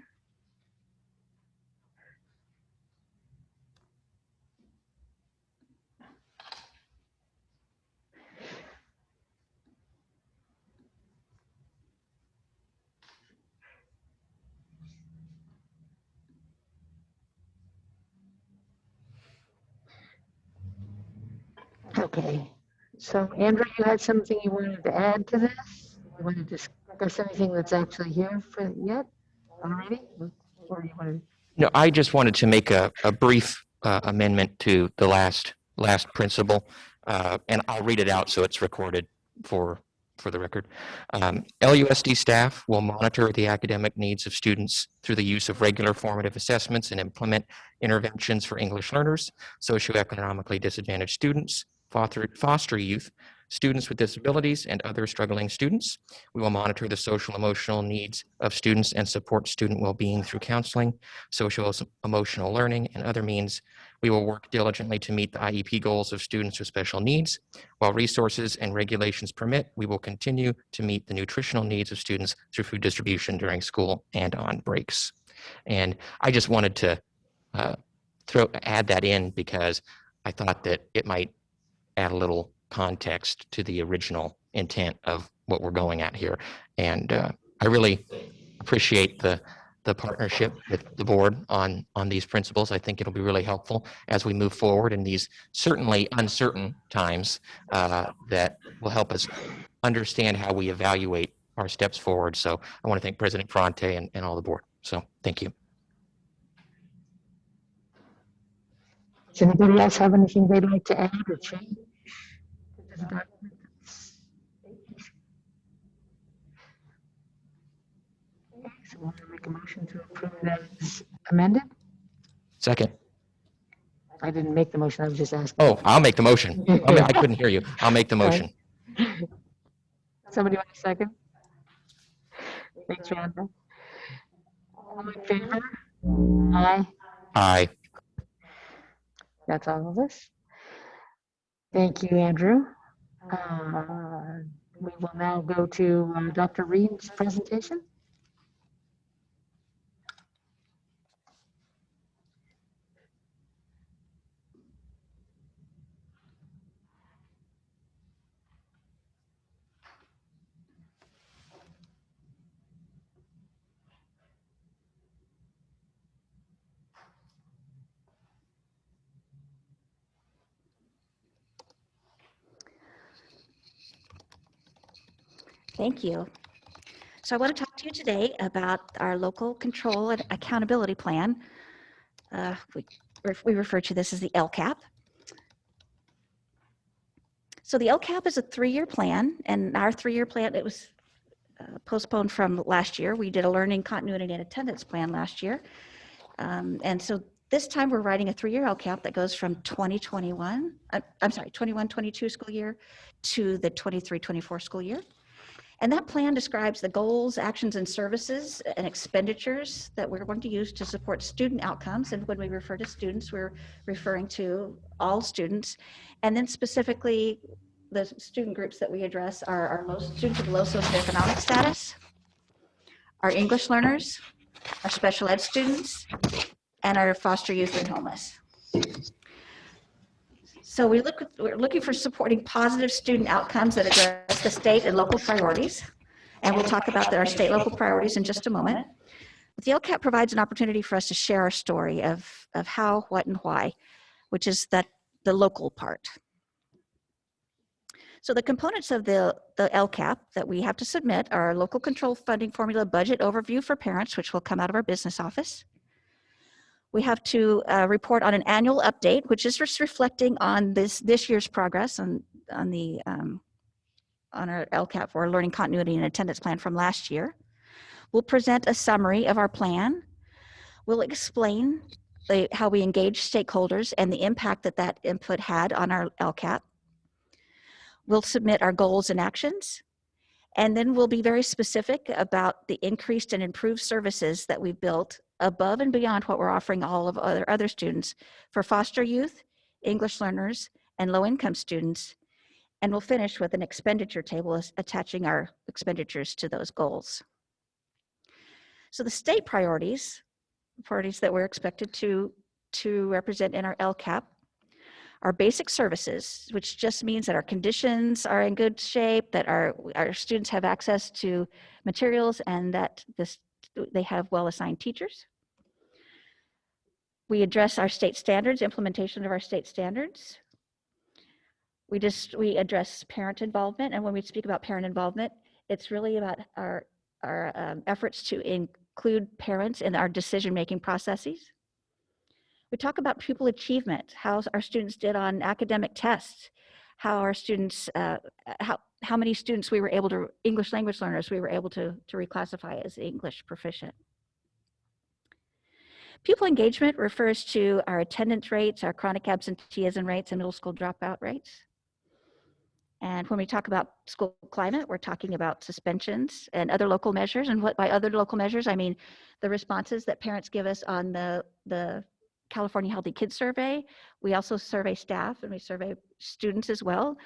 Okay, so Andrew, you had something you wanted to add to this? You want to discuss anything that's actually here for yet already? Or you want to? No, I just wanted to make a brief amendment to the last principle, and I'll read it out so it's recorded for the record. LUSD staff will monitor the academic needs of students through the use of regular formative assessments and implement interventions for English learners, socioeconomically disadvantaged students, foster youth, students with disabilities, and other struggling students. We will monitor the social emotional needs of students and support student well-being through counseling, social emotional learning, and other means. We will work diligently to meet the IEP goals of students with special needs. While resources and regulations permit, we will continue to meet the nutritional needs of students through food distribution during school and on breaks. And I just wanted to add that in because I thought that it might add a little context to the original intent of what we're going at here. And I really appreciate the partnership with the board on these principles. I think it'll be really helpful as we move forward in these certainly uncertain times that will help us understand how we evaluate our steps forward. So I want to thank President Ferrante and all the board. So thank you. Does anybody else have anything they'd like to add or change? to this document? Okay, so we'll make a motion to approve that as amended. Second. I didn't make the motion, I was just asking. Oh, I'll make the motion. I couldn't hear you. I'll make the motion. Somebody want a second? Thanks, Rhonda. All in favor? Aye. Aye. That's all of us. Thank you, Andrew. We will now go to Dr. Reed's presentation. Thank you. So I want to talk to you today about our local control and accountability plan. We refer to this as the LCAP. So the LCAP is a 3-year plan, and our 3-year plan, it was postponed from last year. We did a learning continuity and attendance plan last year. And so this time we're writing a 3-year LCAP that goes from 21-22 school year to the 23-24 school year. And that plan describes the goals, actions, and services and expenditures that we're going to use to support student outcomes. And when we refer to students, we're referring to all students. And then specifically, the student groups that we address are our students of low socioeconomic status, our English learners, our special ed students, and our foster youth and homeless. So we're looking for supporting positive student outcomes that address the state and local priorities. And we'll talk about our state local priorities in just a moment. But the LCAP provides an opportunity for us to share our story of how, what, and why, which is the local part. So the components of the LCAP that we have to submit are our local control funding formula budget overview for parents, which will come out of our business office. We have to report on an annual update, which is just reflecting on this year's progress on our LCAP, or learning continuity and attendance plan from last year. We'll present a summary of our plan. We'll explain how we engage stakeholders and the impact that input had on our LCAP. We'll submit our goals and actions. And then we'll be very specific about the increased and improved services that we've built above and beyond what we're offering all of other students for foster youth, English learners, and low-income students. And we'll finish with an expenditure table attaching our expenditures to those goals. So the state priorities that we're expected to represent in our LCAP are basic services, which just means that our conditions are in good shape, that our students have access to materials, and that they have well-assigned teachers. We address our state standards, implementation of our state standards. We address parent involvement, and when we speak about parent involvement, it's really about our efforts to include parents in our decision-making processes. We talk about pupil achievement, how our students did on academic tests, how our students, how many students we were able to, English language learners, we were able to reclassify as English proficient. Pupil engagement refers to our attendance rates, our chronic absenteeism rates, and middle school dropout rates. And when we talk about school climate, we're talking about suspensions and other local measures. And what by other local measures, I mean the responses that parents give us on the California Healthy Kids Survey. We also survey staff, and we survey students as well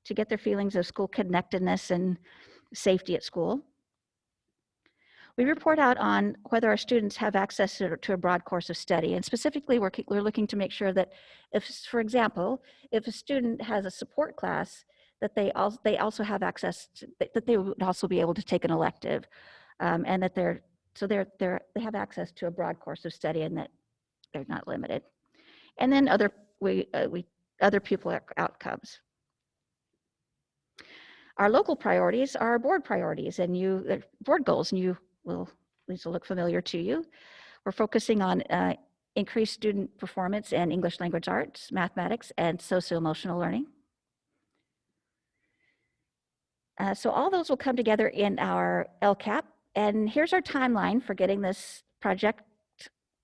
to get their feelings of school connectedness and safety at school. We report out on whether our students have access to a broad course of study, and specifically we're looking to make sure that if, for example, if a student has a support class, that they also have access to, that they would also be able to take an elective, and that they have access to a broad course of study, and that they're not limited. And then other pupil outcomes. Our local priorities are our board priorities, and board goals, and these will look familiar to you. We're focusing on increase student performance in English language arts, mathematics, and socio-emotional learning. So all those will come together in our LCAP. And here's our timeline for getting this project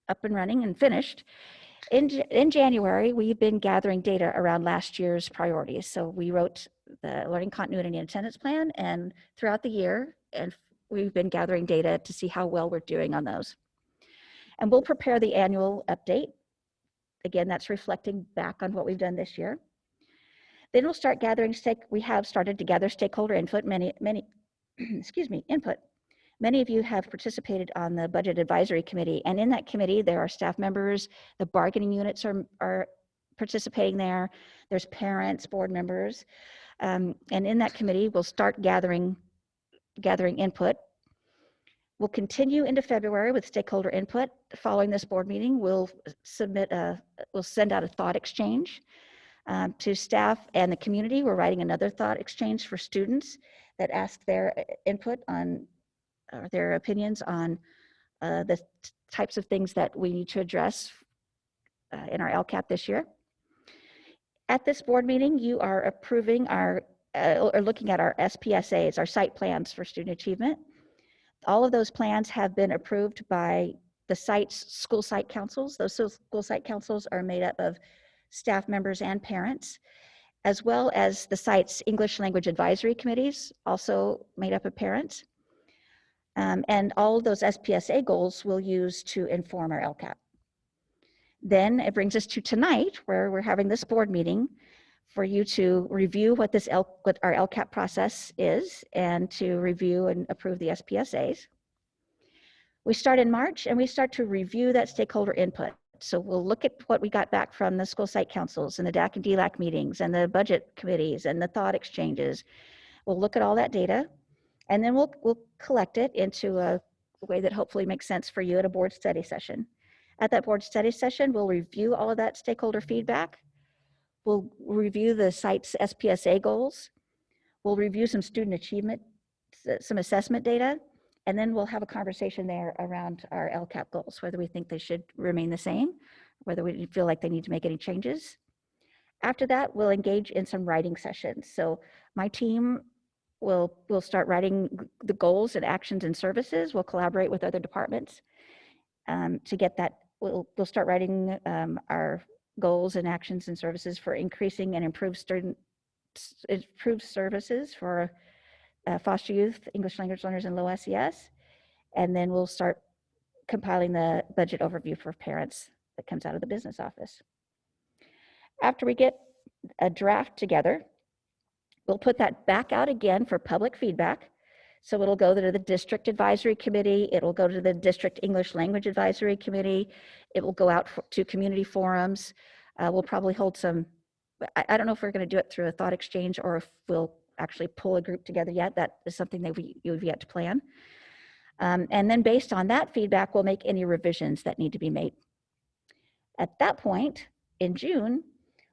up and running and finished. In January, we've been gathering data around last year's priorities. So we wrote the learning continuity and attendance plan, and throughout the year, and we've been gathering data to see how well we're doing on those. And we'll prepare the annual update. Again, that's reflecting back on what we've done this year. Then we'll start gathering we have started to gather stakeholder input, input. Many of you have participated on the Budget Advisory Committee, and in that committee, there are staff members, the bargaining units are participating there, there's parents, board members, and in that committee, we'll start gathering input. We'll continue into February with stakeholder input. Following this board meeting, we'll send out a thought exchange to staff and the community. We're writing another thought exchange for students that ask their input on their opinions on the types of things that we need to address in our LCAP this year. At this board meeting, you are approving or looking at our SPSAs, our site plans for student achievement. All of those plans have been approved by the school site councils. Those school site councils are made up of staff members and parents, as well as the site's English language advisory committees, also made up of parents. And all of those SPSA goals we'll use to inform our LCAP. Then it brings us to tonight, where we're having this board meeting for you to review what our LCAP process is and to review and approve the SPSAs. We start in March and we start to review that stakeholder input. So we'll look at what we got back from the school site councils and the DAC and DLAC meetings and the budget committees and the thought exchanges. We'll look at all that data, and then we'll collect it into a way that hopefully makes sense for you at a board study session. At that board study session, we'll review all of that stakeholder feedback. We'll review the site's SPSA goals. We'll review some student achievement, some assessment data, and then we'll have a conversation there around our LCAP goals, whether we think they should remain the same, whether we feel like they need to make any changes. After that, we'll engage in some writing sessions. So my team will start writing the goals and actions and services. We'll collaborate with other departments to get that. We'll start writing our goals and actions and services for increasing and improved services for foster youth, English language learners, and low SES. And then we'll start compiling the budget overview for parents that comes out of the business office. After we get a draft together, we'll put that back out again for public feedback. So it'll go to the district advisory committee. It'll go to the district English language advisory committee. It will go out to community forums. We'll probably hold some, I don't know if we're going to do it through a thought exchange or if we'll actually pull a group together yet. That is something that you've yet to plan. And then based on that feedback, we'll make any revisions that need to be made. At that point, in June,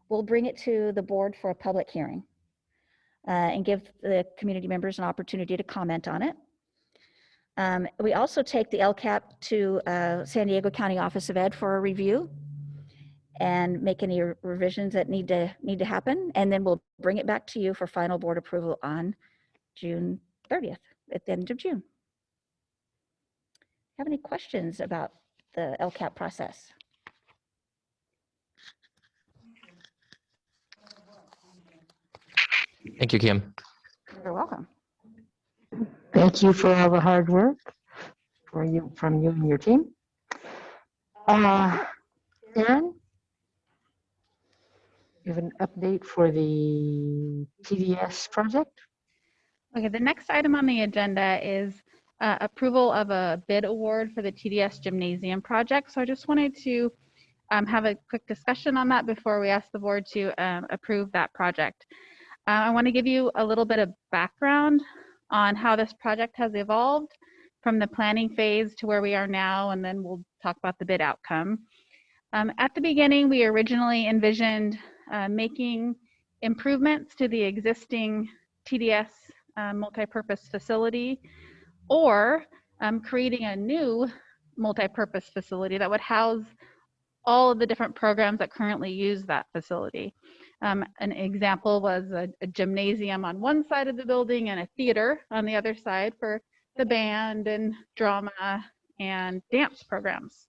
we'll bring it to the board for a public hearing and give the community members an opportunity to comment on it. We also take the LCAP to San Diego County Office of Ed for a review and make any revisions that need to happen. And then we'll bring it back to you for final board approval on June 30th, at the end of June. Have any questions about the LCAP process? Thank you, Kim. You're welcome. Thank you for all the hard work from you and your team. Aaron, you have an update for the TDS project? Okay, the next item on the agenda is approval of a bid award for the TDS Gymnasium project. So I just wanted to have a quick discussion on that before we ask the board to approve that project. I want to give you a little bit of background on how this project has evolved from the planning phase to where we are now, and then we'll talk about the bid outcome. At the beginning, we originally envisioned making improvements to the existing TDS multi-purpose facility, or creating a new multi-purpose facility that would house all of the different programs that currently use that facility. An example was a gymnasium on one side of the building and a theater on the other side for the band and drama and dance programs.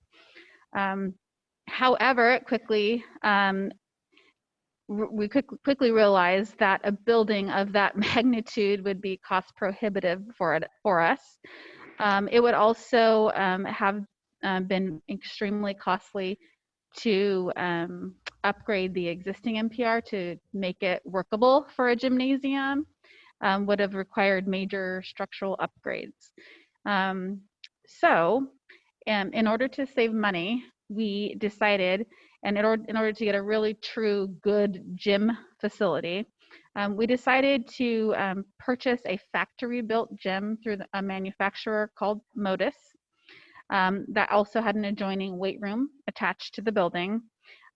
However, we quickly realized that a building of that magnitude would be cost prohibitive for us. It would also have been extremely costly to upgrade the existing MPR to make it workable for a gymnasium, would have required major structural upgrades. So in order to save money, we decided, and in order to get a really true good gym facility, we decided to purchase a factory-built gym through a manufacturer called Modus that also had an adjoining weight room attached to the building.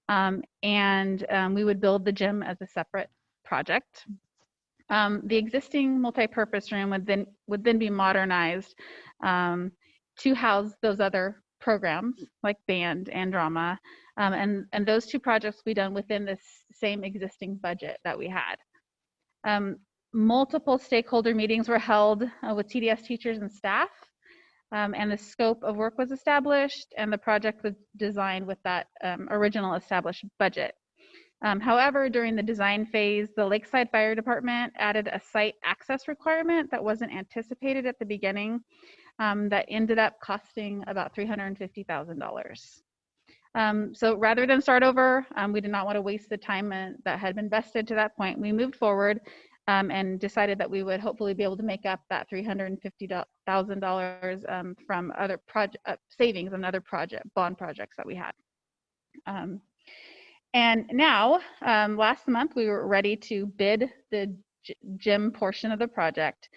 We would build the gym as a separate project. The existing multi-purpose room would then be modernized to house those other programs like band and drama. And those two projects will be done within this same existing budget that we had. Multiple stakeholder meetings were held with TDS teachers and staff, and the scope of work was established, and the project was designed with that original established budget. However, during the design phase, the Lakeside Fire Department added a site access requirement that wasn't anticipated at the beginning, that ended up costing about $350,000. So rather than start over, we did not want to waste the time that had been invested to that point. We moved forward and decided that we would hopefully be able to make up that $350,000 from other savings and other bond projects that we had. And now, last month, we were ready to bid the gym portion of the project.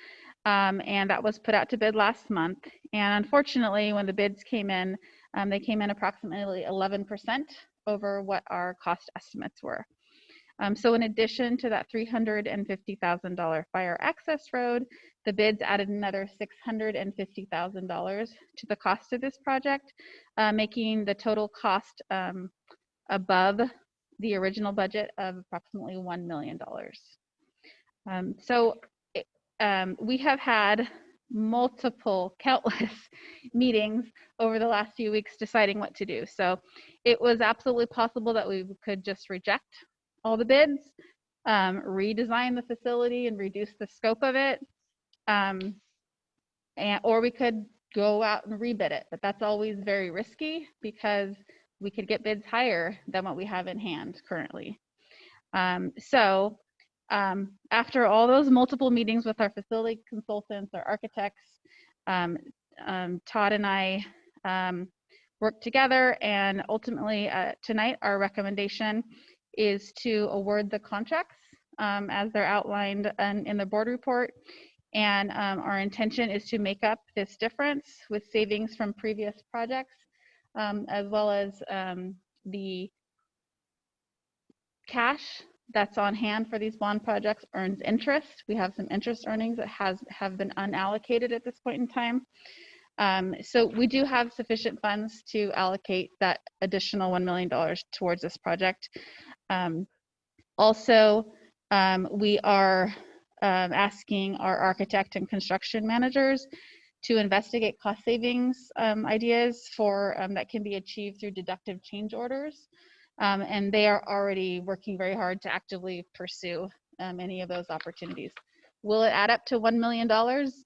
And that was put out to bid last month. And unfortunately, when the bids came in, they came in approximately 11% over what our cost estimates were. So in addition to that $350,000 fire access road, the bids added another $650,000 to the cost of this project, making the total cost above the original budget of approximately $1 million. We have had countless meetings over the last few weeks deciding what to do. So it was absolutely possible that we could just reject all the bids, redesign the facility and reduce the scope of it, or we could go out and rebid it. But that's always very risky because we could get bids higher than what we have in hand currently. After all those multiple meetings with our facility consultants, our architects, Todd and I worked together, and ultimately tonight our recommendation is to award the contracts as they're outlined in the board report. And our intention is to make up this difference with savings from previous projects, as well as the cash that's on hand for these bond projects earns interest. We have some interest earnings that have been unallocated at this point in time. So we do have sufficient funds to allocate that additional $1 million towards this project. Also, we are asking our architect and construction managers to investigate cost savings ideas that can be achieved through deductive change orders. And they are already working very hard to actively pursue any of those opportunities. Will it add up to $1 million?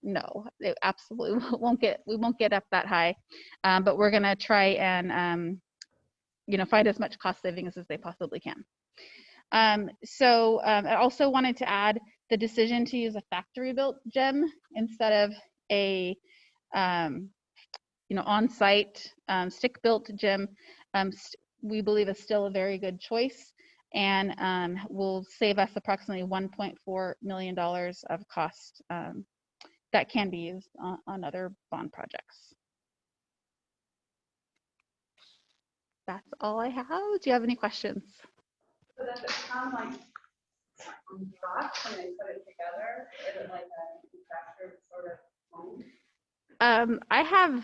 No, it absolutely we won't get up that high, but we're gonna try and find as much cost savings as they possibly can. I also wanted to add the decision to use a factory-built gym instead of a on-site stick-built gym. We believe is still a very good choice, and will save us approximately $1.4 million of cost that can be used on other bond projects. That's all I have. Do you have any questions? So does it sound like from scratch when they put it together? Is it like a manufactured sort of home? I have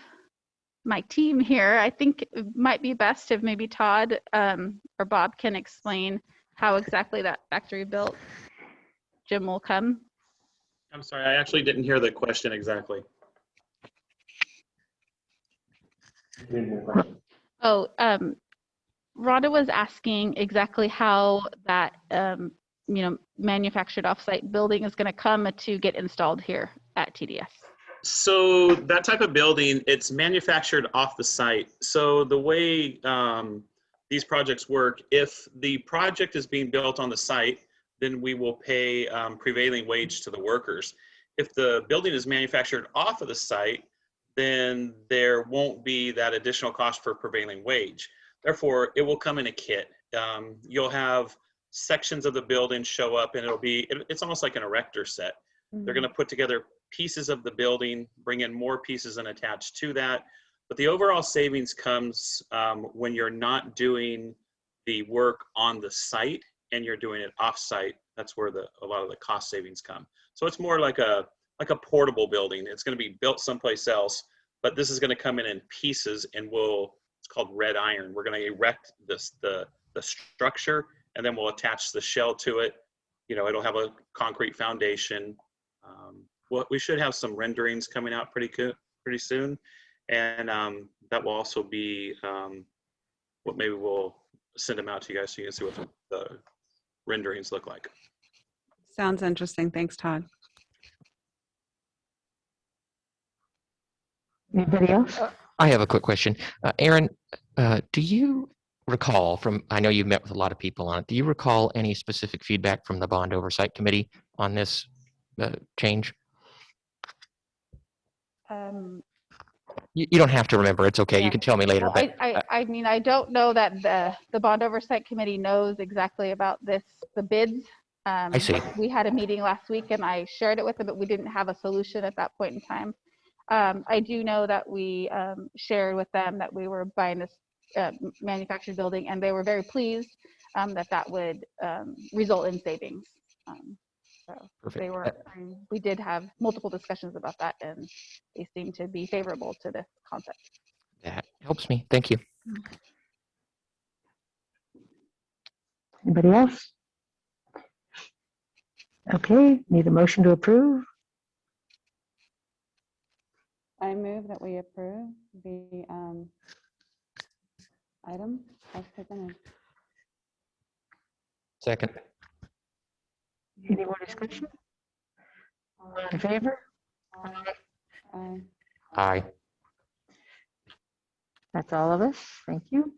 my team here, I think it might be best if maybe Todd or Bob can explain how exactly that factory built gym will come. I'm sorry, I actually didn't hear the question exactly. Oh, Rhonda was asking exactly how that manufactured offsite building is going to come to get installed here at TDS. So that type of building, it's manufactured off the site. So the way these projects work, if the project is being built on the site, then we will pay prevailing wage to the workers. If the building is manufactured off of the site, then there won't be that additional cost for prevailing wage. Therefore, it will come in a kit. You'll have sections of the building show up, and it's almost like an erector set. They're going to put together pieces of the building, bring in more pieces and attach to that. But the overall savings comes when you're not doing the work on the site and you're doing it off-site. That's where a lot of the cost savings come. So it's more like a portable building. It's going to be built someplace else, but this is going to come in pieces, and it's called red iron. We're going to erect the structure, and then we'll attach the shell to it. It'll have a concrete foundation. We should have some renderings coming out pretty soon, and that will also be what maybe we'll send them out to you guys so you can see what the renderings look like. Sounds interesting. Thanks, Todd. Anybody else? I have a quick question. Aaron, do you recall I know you've met with a lot of people on it, do you recall any specific feedback from the Bond Oversight Committee on this change? You don't have to remember. It's okay. Yeah. You can tell me later. Well, But I mean, I don't know that the Bond Oversight Committee knows exactly about the bids. I see. We had a meeting last week and I shared it with them, but we didn't have a solution at that point in time. I do know that we shared with them that we were buying this manufactured building, and they were very pleased that would result in savings. So we did have multiple discussions about that, and they seem to be favorable to this concept. That helps me. Thank you. Anybody else? Okay, need a motion to approve? I move that we approve the item as presented. Second. Any more discussion? All in favor? Aye. That's all of us. Thank you.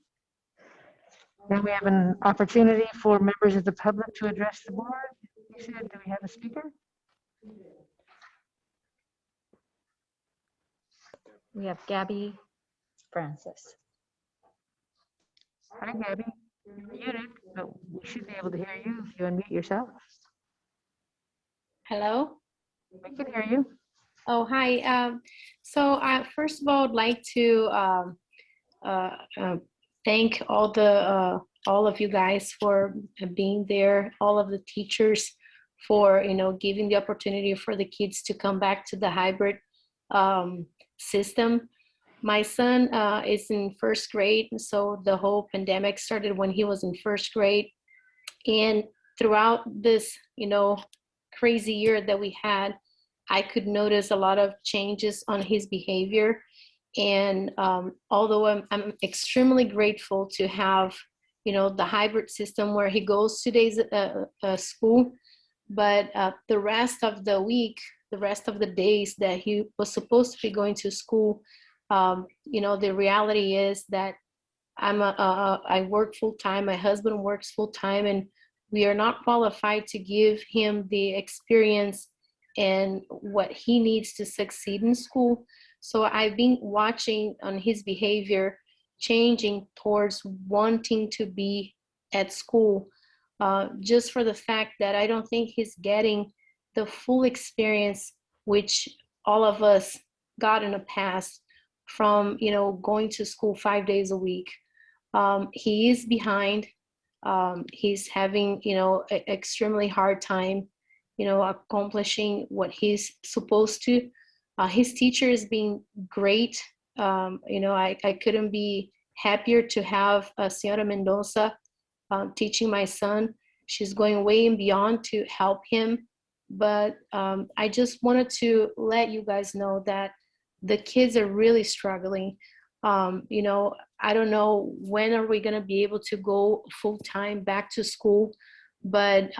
Now we have an opportunity for members of the public to address the board. You said, do we have a speaker? We have Gabby Francis. Hi, Gabby. You're muted, but we should be able to hear you if you unmute yourself. Hello? We can hear you. Oh, hi. So I first of all would like to thank all of you guys for being there, all of the teachers for giving the opportunity for the kids to come back to the hybrid system. My son is in first grade, and so the whole pandemic started when he was in first grade. And throughout this, crazy year that we had, I could notice a lot of changes on his behavior. And although I'm extremely grateful to have, the hybrid system where he goes 2 days school, but the rest of the week, the rest of the days that he was supposed to be going to school, the reality is that I work full time, my husband works full time, and we are not qualified to give him the experience and what he needs to succeed in school. So I've been watching on his behavior changing towards wanting to be at school, just for the fact that I don't think he's getting the full experience which all of us got in the past from going to school 5 days a week. He is behind. He's having an extremely hard time accomplishing what he's supposed to. His teacher is being great I couldn't be happier to have Senora Mendoza teaching my son. She's going way and beyond to help him. But I just wanted to let you guys know that the kids are really struggling. I don't know when are we going to be able to go full time back to school, but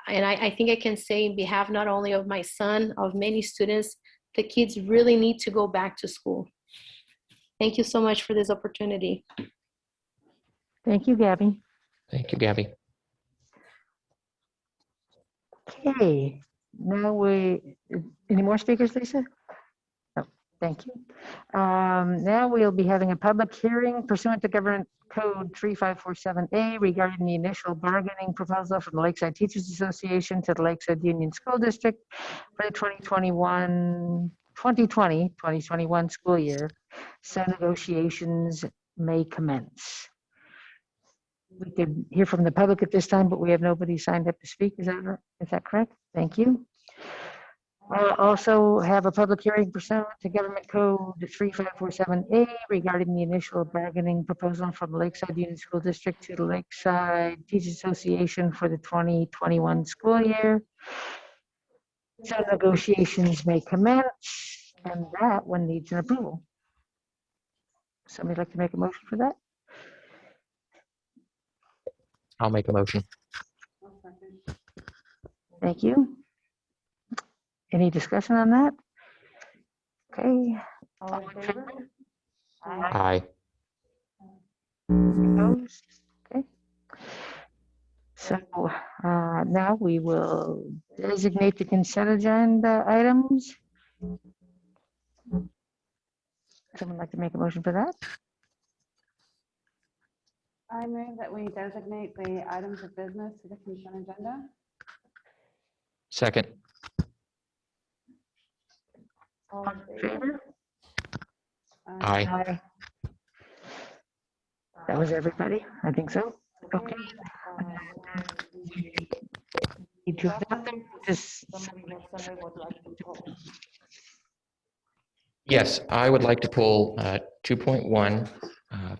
and I think I can say in behalf not only of my son, of many students, the kids really need to go back to school. Thank you so much for this opportunity. Thank you, Gabby. Thank you, Gabby. Okay, now any more speakers, Lisa? No, thank you. Now we'll be having a public hearing pursuant to Government Code 3547A regarding the initial bargaining proposal from the Lakeside Teachers Association to the Lakeside Union School District for the 2021 school year. So negotiations may commence. We could hear from the public at this time, but we have nobody signed up to speak. Is that correct? Thank you. I'll also have a public hearing pursuant to Government Code 3547A regarding the initial bargaining proposal from the Lakeside Union School District to the Lakeside Teachers Association for the 2021 school year. So negotiations may commence, and that one needs an approval. Somebody like to make a motion for that? I'll make a motion. Thank you. Any discussion on that? Okay. All in favor? Aye. Opposed? Okay. So now we will designate the consent agenda items. Someone like to make a motion for that? I move that we designate the items of business to the consent agenda. Second. All in favor? Aye. Aye. That was everybody? I think so. Okay. Need to adopt them. Yes, I would like to pull 2.1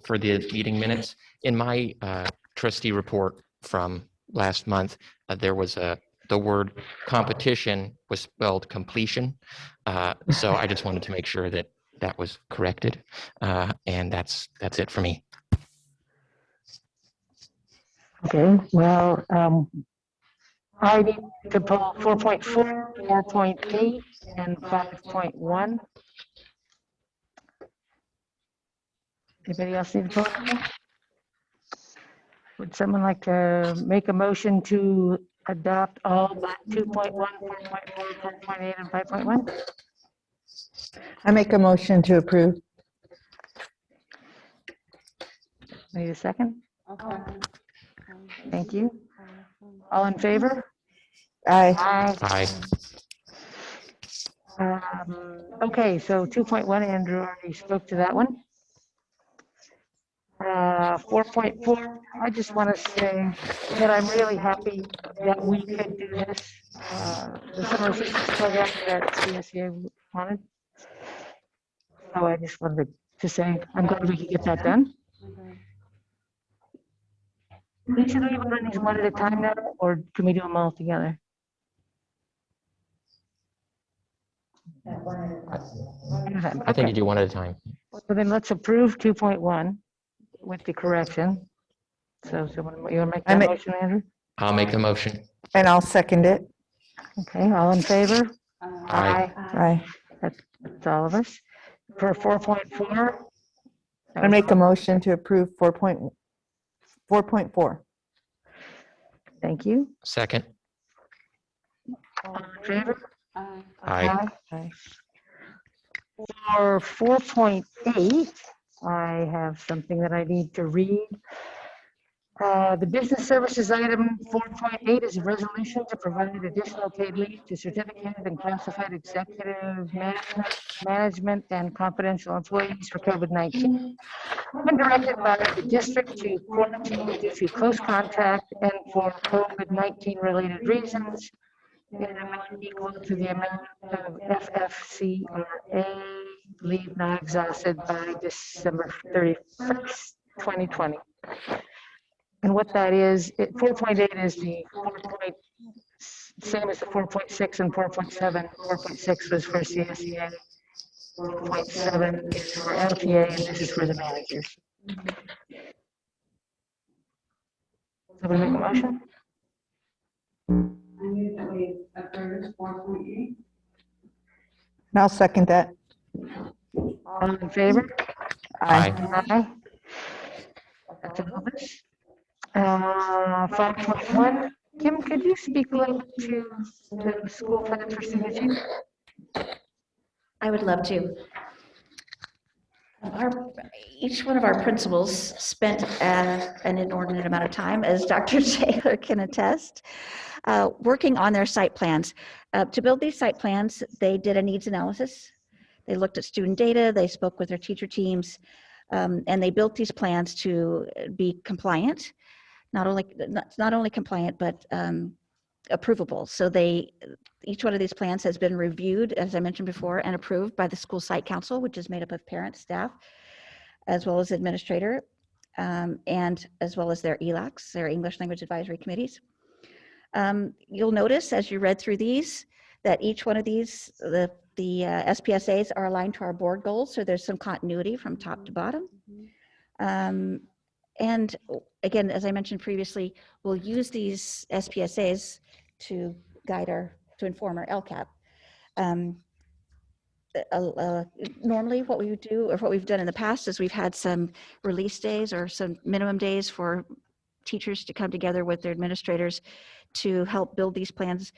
for the meeting minutes. In my trustee report from last month, there was the word competition was spelled completion. So I just wanted to make sure that that was corrected. And that's it for me. Okay, well, I need to pull 4.4, 4.8, and 5.1. Anybody else need to pull anything? Would someone like to make a motion to adopt all but 2.1, 4.4, 4.8, and 5.1? I make a motion to approve. Need a second? Thank you. All in favor? Aye. Aye. Okay, so 2.1, Andrew already spoke to that one. 4.4, I just want to say that I'm really happy that we could do this. The summer assistance program that CSEA wanted. So I just wanted to say I'm glad we could get that done. Should we even run these one at a time now, or can we do them all together? I think you do one at a time. So then let's approve 2.1 with the correction. So someone, you want to make that motion, Andrew? I'll make the motion. And I'll second it. Okay, all in favor? Aye. Aye. That's all of us. For 4.4? I make a motion to approve 4.4. Thank you. Second. All in favor? Aye. Aye. For 4.8, I have something that I need to read. The business services item 4.8 is a resolution to provide additional paid leave to certificated and classified executive management and confidential employees for COVID-19. When directed by the district to quarantine due to close contact and for COVID-19 related reasons, in an amount equal to the amount of FFCRA leave not exhausted by December 31st, 2020. And what that is, 4.8 is the 4 point, same as the 4.6 and 4.7. 4.6 was for CSEA, 4.7 is for LTA, and this is for the managers. Somebody make a motion? I move that we approve 4.8. And I'll second that. All in favor? Aye. Aye. That's all of us. 5.1, Kim, could you speak a little bit to the school plans for student achievement? I would love to. Each one of our principals spent an inordinate amount of time, as Dr. Taylor can attest, working on their site plans. To build these site plans, they did a needs analysis. They looked at student data, they spoke with their teacher teams, and they built these plans to be compliant, not only compliant, but approvable. So each one of these plans has been reviewed, as I mentioned before, and approved by the school site council, which is made up of parents, staff, as well as administrator, and as well as their ELACs, their English Language Advisory Committees. You'll notice as you read through these that each one of these, the SPSAs are aligned to our board goals, so there's some continuity from top to bottom. And again, as I mentioned previously, we'll use these SPSAs to inform our LCAP. Normally what we would do, or what we've done in the past, is we've had some release days or some minimum days for teachers to come together with their administrators to help build these plans.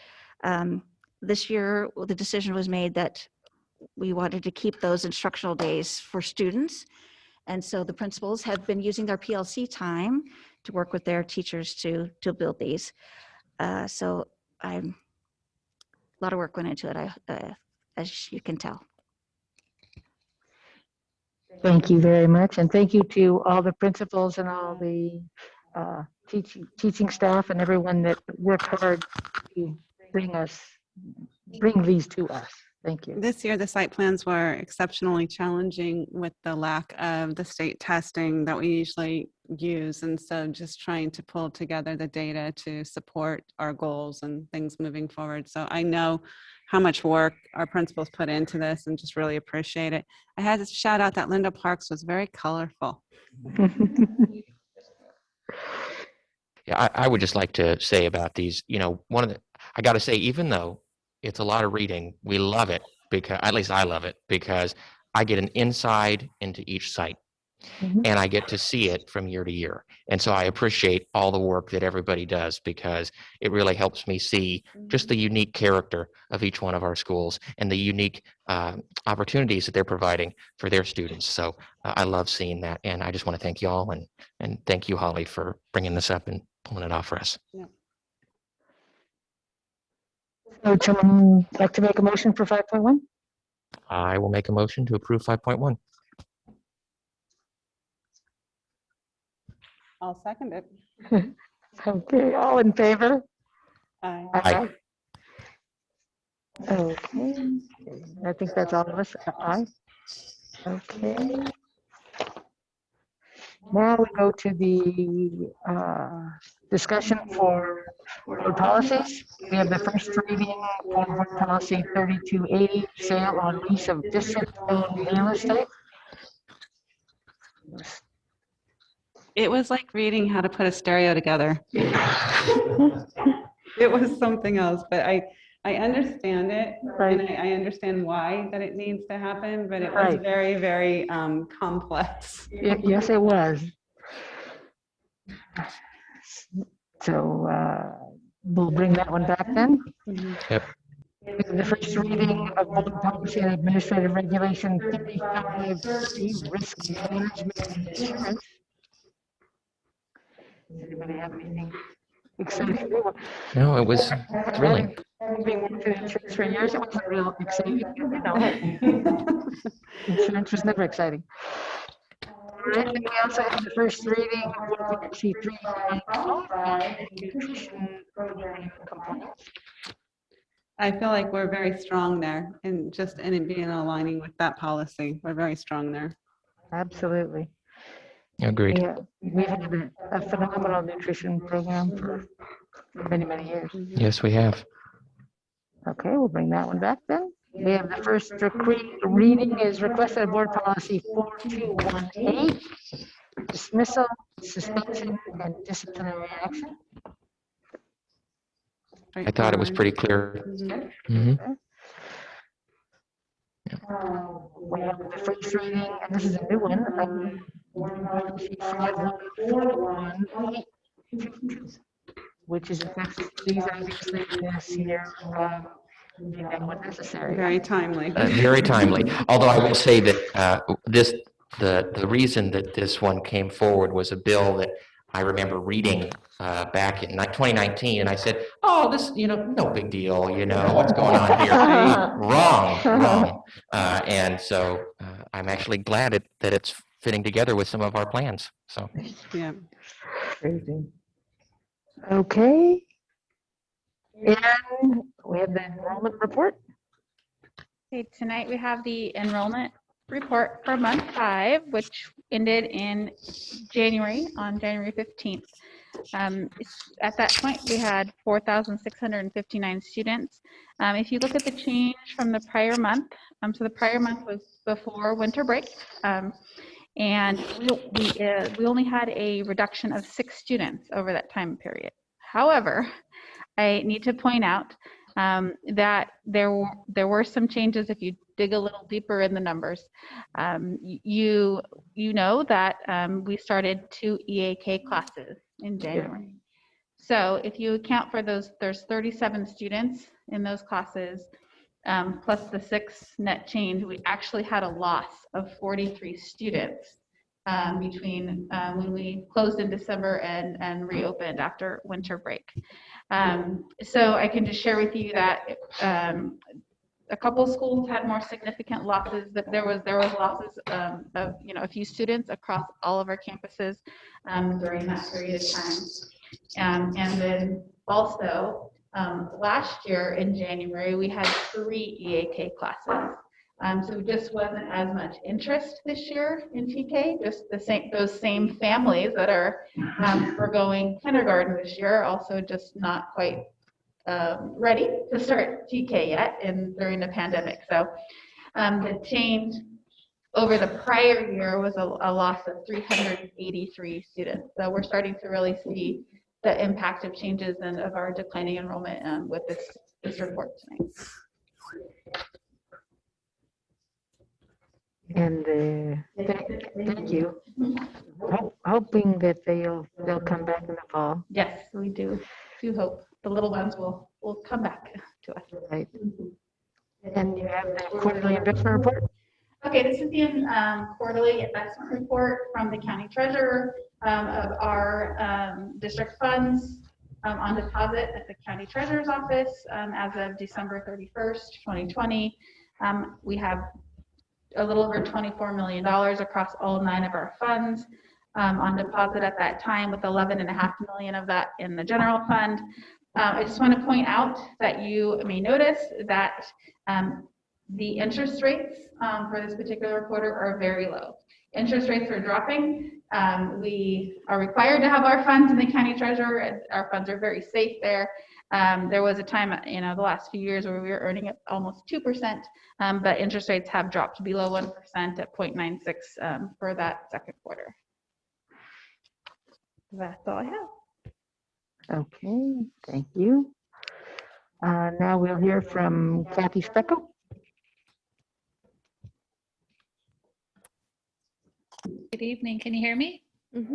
This year, the decision was made that we wanted to keep those instructional days for students. And so the principals have been using their PLC time to work with their teachers to build these. So a lot of work went into it, as you can tell. Thank you very much, and thank you to all the principals and all the teaching staff and everyone that worked hard to bring these to us. Thank you. This year, the site plans were exceptionally challenging with the lack of the state testing that we usually use. And so just trying to pull together the data to support our goals and things moving forward. So I know how much work our principals put into this and just really appreciate it. I had to shout out that Linda Parks was very colorful. Yeah, I would just like to say about these, I got to say, even though it's a lot of reading, we love it, because at least I love it, because I get an insight into each site. And I get to see it from year to year. And so I appreciate all the work that everybody does, because it really helps me see just the unique character of each one of our schools and the unique opportunities that they're providing for their students. So I love seeing that. And I just want to thank you all, and thank you, Holly, for bringing this up and pulling it off for us. Yeah. So would someone like to make a motion for 5.1? I will make a motion to approve 5.1. I'll second it. Okay, all in favor? Aye. Aye. Okay, I think that's all of us. Aye. Okay. Now we go to the discussion for board policies. We have the first reading for board policy 3280, sale on lease of district-owned real estate. It was like reading how to put a stereo together. It was something else, but I understand it, Right. and I understand why that it needs to happen, but it was Right. very, very complex. Yes, it was. So we'll bring that one back then. Yep. The first reading of board policy and administrative regulation 35C, risk management and insurance. Does anybody have anything exciting? No, it was thrilling. Having been working in insurance for years, it wasn't real exciting. Insurance was never exciting. All right, then we also have the first reading of board policy 3.05, nutrition program compliance. I feel like we're very strong there and just in it being aligning with that policy. We're very strong there. Absolutely. Agreed. Yeah, we've had a phenomenal nutrition program for many, many years. Yes, we have. Okay, we'll bring that one back then. We have the first reading is requested of board policy 4218, dismissal, suspension, and disciplinary action. I thought it was pretty clear. Mhm. We have the first reading, and this is a new one, board policy 5118, which is effective these obviously this year. You know, when necessary. Very timely. Very timely. Although I will say that the reason that this one came forward was a bill that I remember reading back in 2019, and I said, "Oh, this, no big deal. What's going on here?" Wrong. And so I'm actually glad that it's fitting together with some of our plans. So yeah. Crazy. Okay. And we have the enrollment report. Okay, tonight we have the enrollment report for month 5, which ended in January, on January 15th. At that point, we had 4,659 students. If you look at the change from the prior month, so the prior month was before winter break, and we only had a reduction of 6 students over that time period. However, I need to point out that there were some changes. If you dig a little deeper in the numbers, you know that we started 2 EAK classes in January. So if you account for those, there's 37 students in those classes, plus the 6 net change. We actually had a loss of 43 students between when we closed in December and reopened after winter break. So I can just share with you that a couple of schools had more significant losses. That there was losses of a few students across all of our campuses during that period of time. And then also last year in January we had 3 EAK classes. So just wasn't as much interest this year in TK. Just those same families that are going kindergarten this year, also just not quite ready to start TK yet during the pandemic. So the change over the prior year was a loss of 383 students. So we're starting to really see the impact of changes and of our declining enrollment with this report tonight. And thank you. Hoping that they'll come back in the fall. Yes, we do hope the little ones will come back to us. Right. And you have the quarterly investment report? Okay, this is the quarterly investment report from the county treasurer of our district funds on deposit at the county treasurer's office as of December 31st, 2020. We have a little over $24 million across all 9 of our funds on deposit at that time, with $11.5 million of that in the general fund. I just want to point out that you may notice that the interest rates for this particular quarter are very low. Interest rates are dropping. We are required to have our funds in the county treasurer, and our funds are very safe there. There was a time, the last few years where we were earning almost 2%, but interest rates have dropped below 1% at 0.96 for that second quarter. That's all I have. Okay, thank you. Now we'll hear from Kathy Speckel. Good evening. Can you hear me?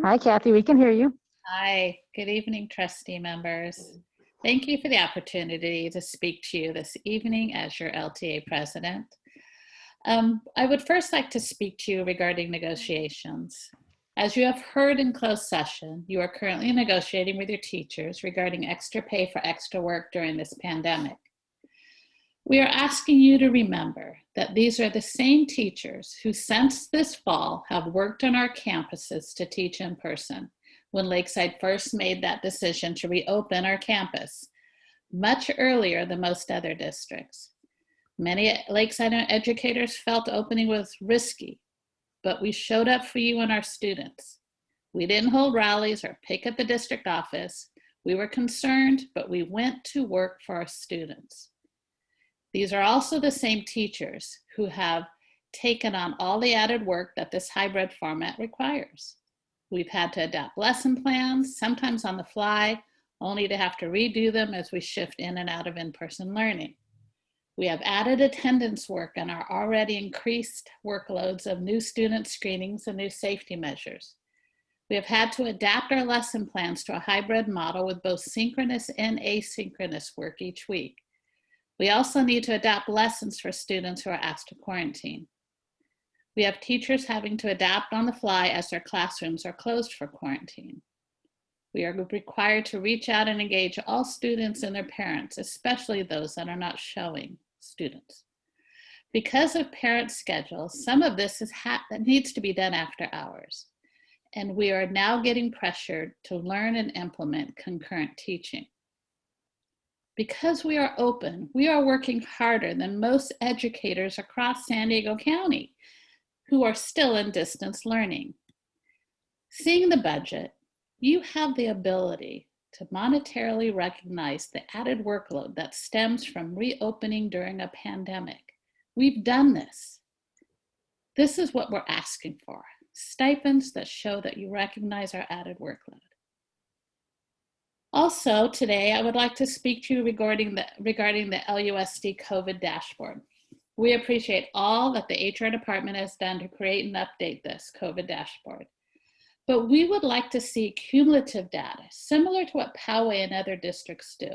Hi, Kathy. We can hear you. Hi. Good evening, trustee members. Thank you for the opportunity to speak to you this evening as your LTA president. I would first like to speak to you regarding negotiations. As you have heard in closed session, you are currently negotiating with your teachers regarding extra pay for extra work during this pandemic. We are asking you to remember that these are the same teachers who since this fall have worked on our campuses to teach in person when Lakeside first made that decision to reopen our campus. much earlier than most other districts. Many Lakeside educators felt opening was risky, but we showed up for you and our students. We didn't hold rallies or pick at the district office. We were concerned, but we went to work for our students. These are also the same teachers who have taken on all the added work that this hybrid format requires. We've had to adapt lesson plans, sometimes on the fly, only to have to redo them as we shift in and out of in-person learning. We have added attendance work on our already increased workloads of new student screenings and new safety measures. We have had to adapt our lesson plans to a hybrid model with both synchronous and asynchronous work each week. We also need to adapt lessons for students who are asked to quarantine. We have teachers having to adapt on the fly as their classrooms are closed for quarantine. We are required to reach out and engage all students and their parents, especially those that are not showing students. Because of parent schedules, some of this needs to be done after hours. And we are now getting pressured to learn and implement concurrent teaching. Because we are open, we are working harder than most educators across San Diego County who are still in distance learning. Seeing the budget, you have the ability to monetarily recognize the added workload that stems from reopening during a pandemic. We've done this. This is what we're asking for, stipends that show that you recognize our added workload. Also today, I would like to speak to you regarding the LUSD COVID dashboard. We appreciate all that the HR department has done to create and update this COVID dashboard. But we would like to see cumulative data, similar to what Poway and other districts do.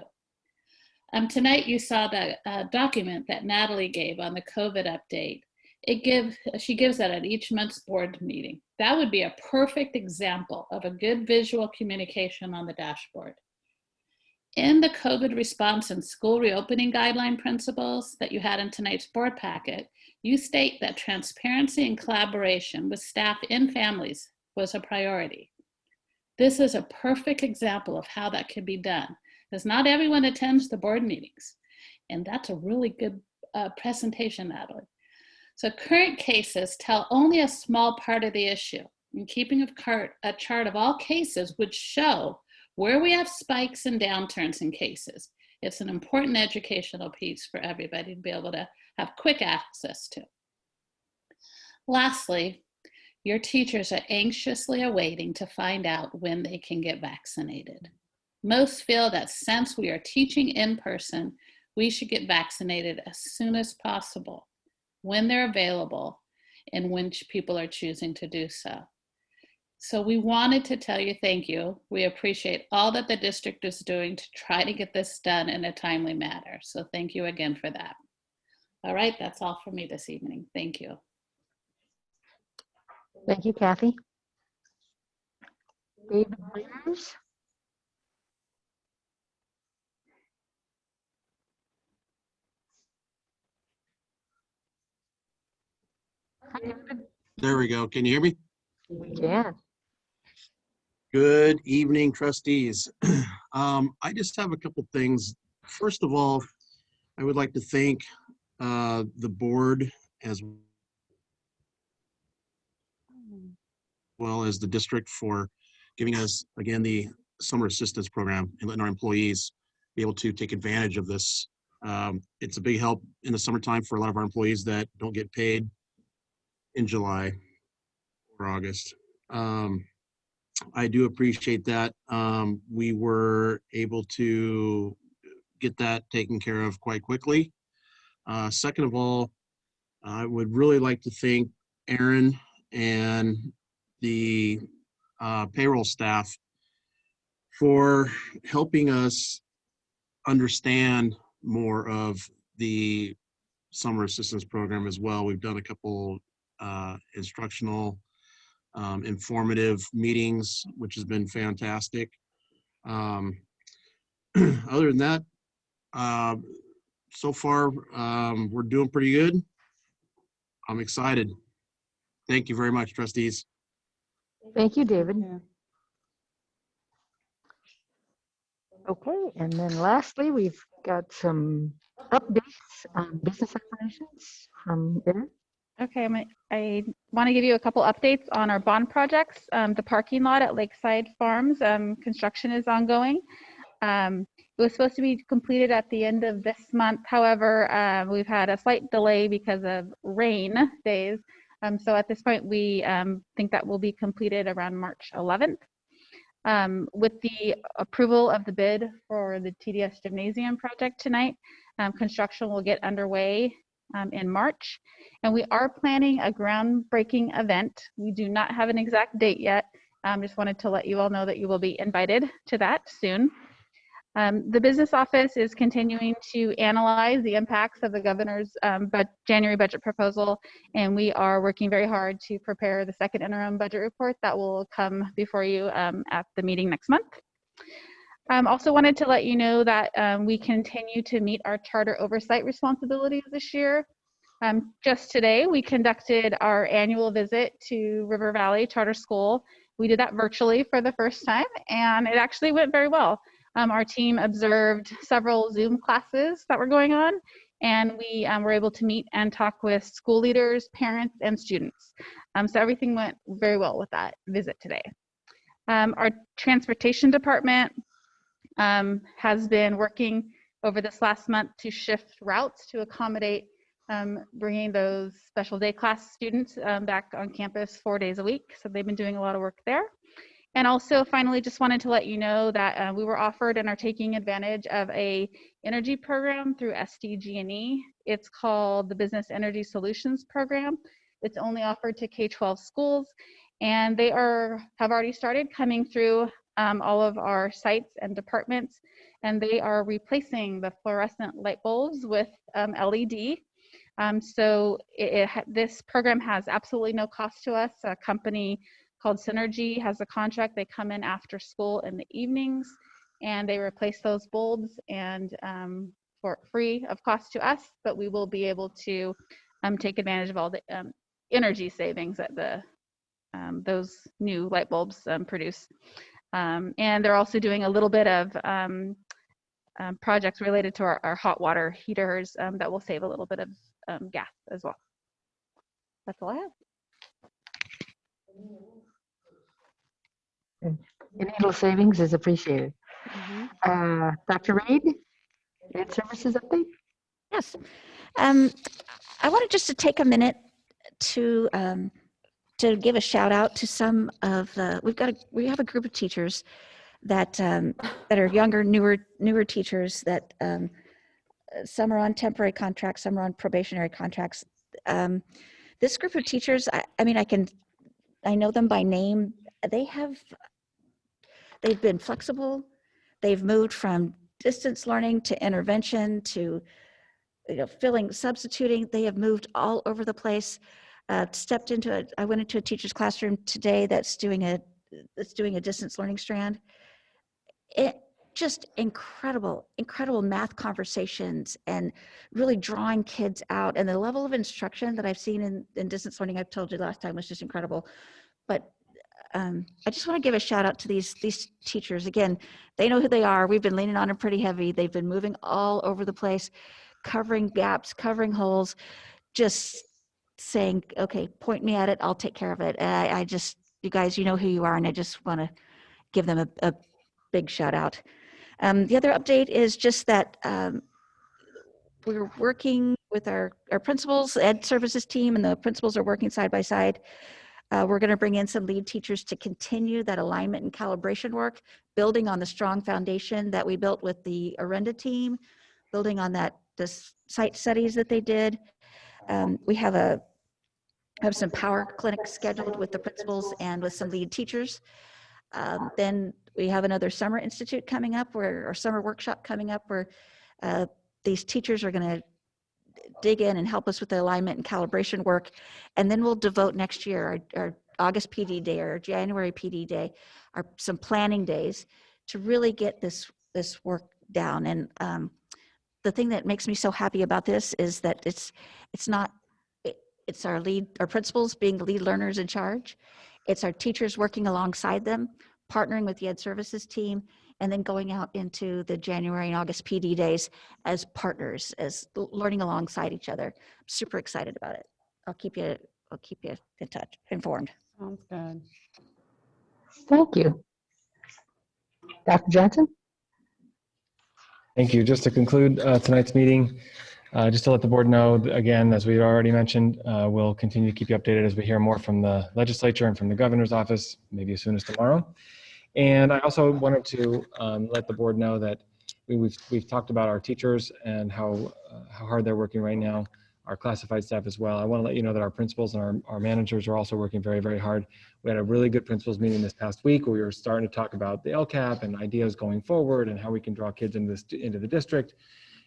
Tonight you saw the document that Natalie gave on the COVID update. She gives that at each month's board meeting. That would be a perfect example of a good visual communication on the dashboard. In the COVID response and school reopening guideline principles that you had in tonight's board packet, you state that transparency and collaboration with staff and families was a priority. This is a perfect example of how that can be done, because not everyone attends the board meetings, and that's a really good presentation, Natalie. So current cases tell only a small part of the issue, and keeping a chart of all cases would show where we have spikes and downturns in cases. It's an important educational piece for everybody to be able to have quick access to. Lastly, your teachers are anxiously awaiting to find out when they can get vaccinated. Most feel that since we are teaching in person, we should get vaccinated as soon as possible, when they're available, and when people are choosing to do so. So we wanted to tell you thank you. We appreciate all that the district is doing to try to get this done in a timely manner. So thank you again for that. All right, that's all for me this evening. Thank you. Thank you, Kathy. David Myers. Hi, David. There we go. Can you hear me? We can. Good evening, trustees. I just have a couple things. First of all, I would like to thank the board as well as the district for giving us, again, the summer assistance program and letting our employees be able to take advantage of this. It's a big help in the summertime for a lot of our employees that don't get paid in July or August. I do appreciate that. We were able to get that taken care of quite quickly. Second of all, I would really like to thank Aaron and the payroll staff for helping us understand more of the summer assistance program as well. We've done a couple instructional informative meetings, which has been fantastic. Other than that, so far, we're doing pretty good. I'm excited. Thank you very much, trustees. Thank you, David. Okay, and then lastly, we've got some updates on business operations from Erin. Okay, I want to give you a couple updates on our bond projects. The parking lot at Lakeside Farms, construction is ongoing. It was supposed to be completed at the end of this month. However, we've had a slight delay because of rain days. So at this point, we think that will be completed around March 11th. With the approval of the bid for the TDS Gymnasium project tonight, construction will get underway in March. And we are planning a groundbreaking event. We do not have an exact date yet. Just wanted to let you all know that you will be invited to that soon. The business office is continuing to analyze the impacts of the governor's January budget proposal, and we are working very hard to prepare the second interim budget report that will come before you at the meeting next month. Also wanted to let you know that we continue to meet our charter oversight responsibilities this year. Just today, we conducted our annual visit to River Valley Charter School. We did that virtually for the first time, and it actually went very well. Our team observed several Zoom classes that were going on, and we were able to meet and talk with school leaders, parents, and students. So everything went very well with that visit today. Our transportation department has been working over this last month to shift routes to accommodate bringing those special day class students back on campus 4 days a week. So they've been doing a lot of work there. And also finally, just wanted to let you know that we were offered and are taking advantage of a energy program through SDG&E. It's called the Business Energy Solutions Program. It's only offered to K-12 schools, and they have already started coming through all of our sites and departments, and they are replacing the fluorescent light bulbs with LED. So this program has absolutely no cost to us. A company called Synergy has a contract. They come in after school in the evenings and they replace those bulbs, and for free of cost to us, but we will be able to take advantage of all the energy savings that those new light bulbs produce. And they're also doing a little bit of projects related to our hot water heaters that will save a little bit of gas as well. That's all I have. Any little savings is appreciated. Dr. Reed, Ed Services update? Yes. I wanted just to take a minute to give a shout out to some of the, we have a group of teachers that are younger, newer teachers that some are on temporary contracts, some are on probationary contracts. This group of teachers, I know them by name. They've been flexible. They've moved from distance learning to intervention to substituting. They have moved all over the place. I went into a teacher's classroom today that's doing a distance learning strand. Just incredible math conversations and really drawing kids out. And the level of instruction that I've seen in distance learning, I've told you last time, was just incredible. But I just want to give a shout out to these teachers. Again, they know who they are. We've been leaning on them pretty heavy. They've been moving all over the place, covering gaps, covering holes, just saying, okay, point me at it, I'll take care of it. You guys, you know who you are, and I just want to give them a big shout out. The other update is just that we're working with our principals, ed services team, and the principals are working side by side. We're going to bring in some lead teachers to continue that alignment and calibration work, building on the strong foundation that we built with the Arenda team, building on the site studies that they did. We have some power clinics scheduled with the principals and with some lead teachers. Then we have another summer institute coming up, or summer workshop coming up, where these teachers are going to dig in and help us with the alignment and calibration work. And then we'll devote next year, our August PD day or January PD day, some planning days to really get this work down. And the thing that makes me so happy about this is that it's our principals being the lead learners in charge. It's our teachers working alongside them, partnering with the ed services team, and then going out into the January and August PD days as partners, as learning alongside each other. I'm super excited about it. I'll keep you in touch, informed. Sounds good. Thank you. Dr. Johnson? Thank you. Just to conclude tonight's meeting, just to let the board know, again, as we already mentioned, we'll continue to keep you updated as we hear more from the legislature and from the governor's office, maybe as soon as tomorrow. And I also wanted to let the board know that we've talked about our teachers and how hard they're working right now, our classified staff as well. I want to let you know that our principals and our managers are also working very, very hard. We had a really good principals meeting this past week where we were starting to talk about the LCAP and ideas going forward and how we can draw kids into the district.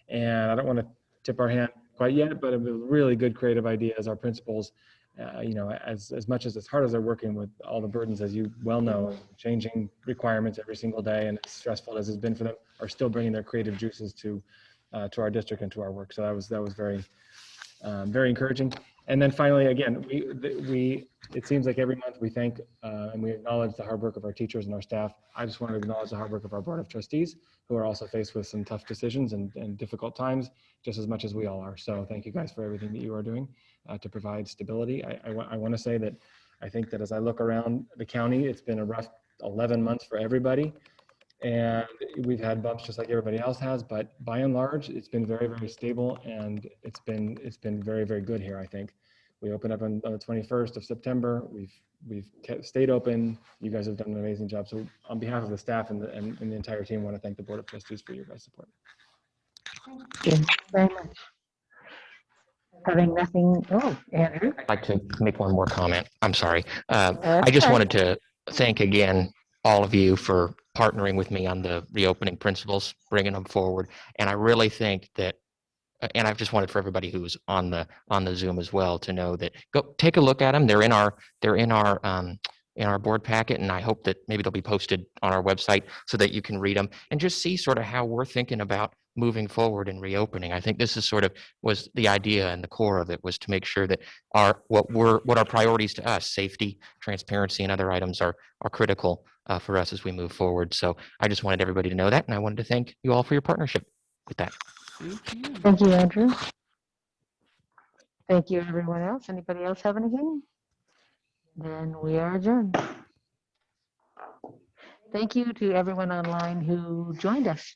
And I don't want to tip our hand quite yet, but it was really good creative ideas. Our principals, as much as hard as they're working with all the burdens, as you well know, changing requirements every single day and as stressful as it's been for them, are still bringing their creative juices to our district and to our work. So that was very, very encouraging. And then finally, again, it seems like every month we thank and we acknowledge the hard work of our teachers and our staff. I just want to acknowledge the hard work of our Board of Trustees, who are also faced with some tough decisions and difficult times, just as much as we all are. So thank you guys for everything that you are doing to provide stability. I want to say that I think that as I look around the county, it's been a rough 11 months for everybody. And we've had bumps just like everybody else has, but by and large, it's been very, very stable, and it's been very, very good here. I think we opened up on the 21st of September. We've stayed open. You guys have done an amazing job. So on behalf of the staff and the entire team, I want to thank the Board of Trustees for your guys' support. Thank you very much. Having nothing, Andrew? I'd like to make one more comment. I'm sorry. I just wanted to thank again all of you for partnering with me on the reopening principles, bringing them forward. And I really think that, and I've just wanted for everybody who's on the Zoom as well to know that go take a look at them. They're in our board packet, and I hope that maybe they'll be posted on our website so that you can read them and just see sort of how we're thinking about moving forward and reopening. I think this is was the idea, and the core of it was to make sure that what our priorities to us, safety, transparency, and other items are critical for us as we move forward. So I just wanted everybody to know that, and I wanted to thank you all for your partnership with that. Thank you, Andrew. Thank you, everyone else. Anybody else have anything? Then we are adjourned. Thank you to everyone online who joined us.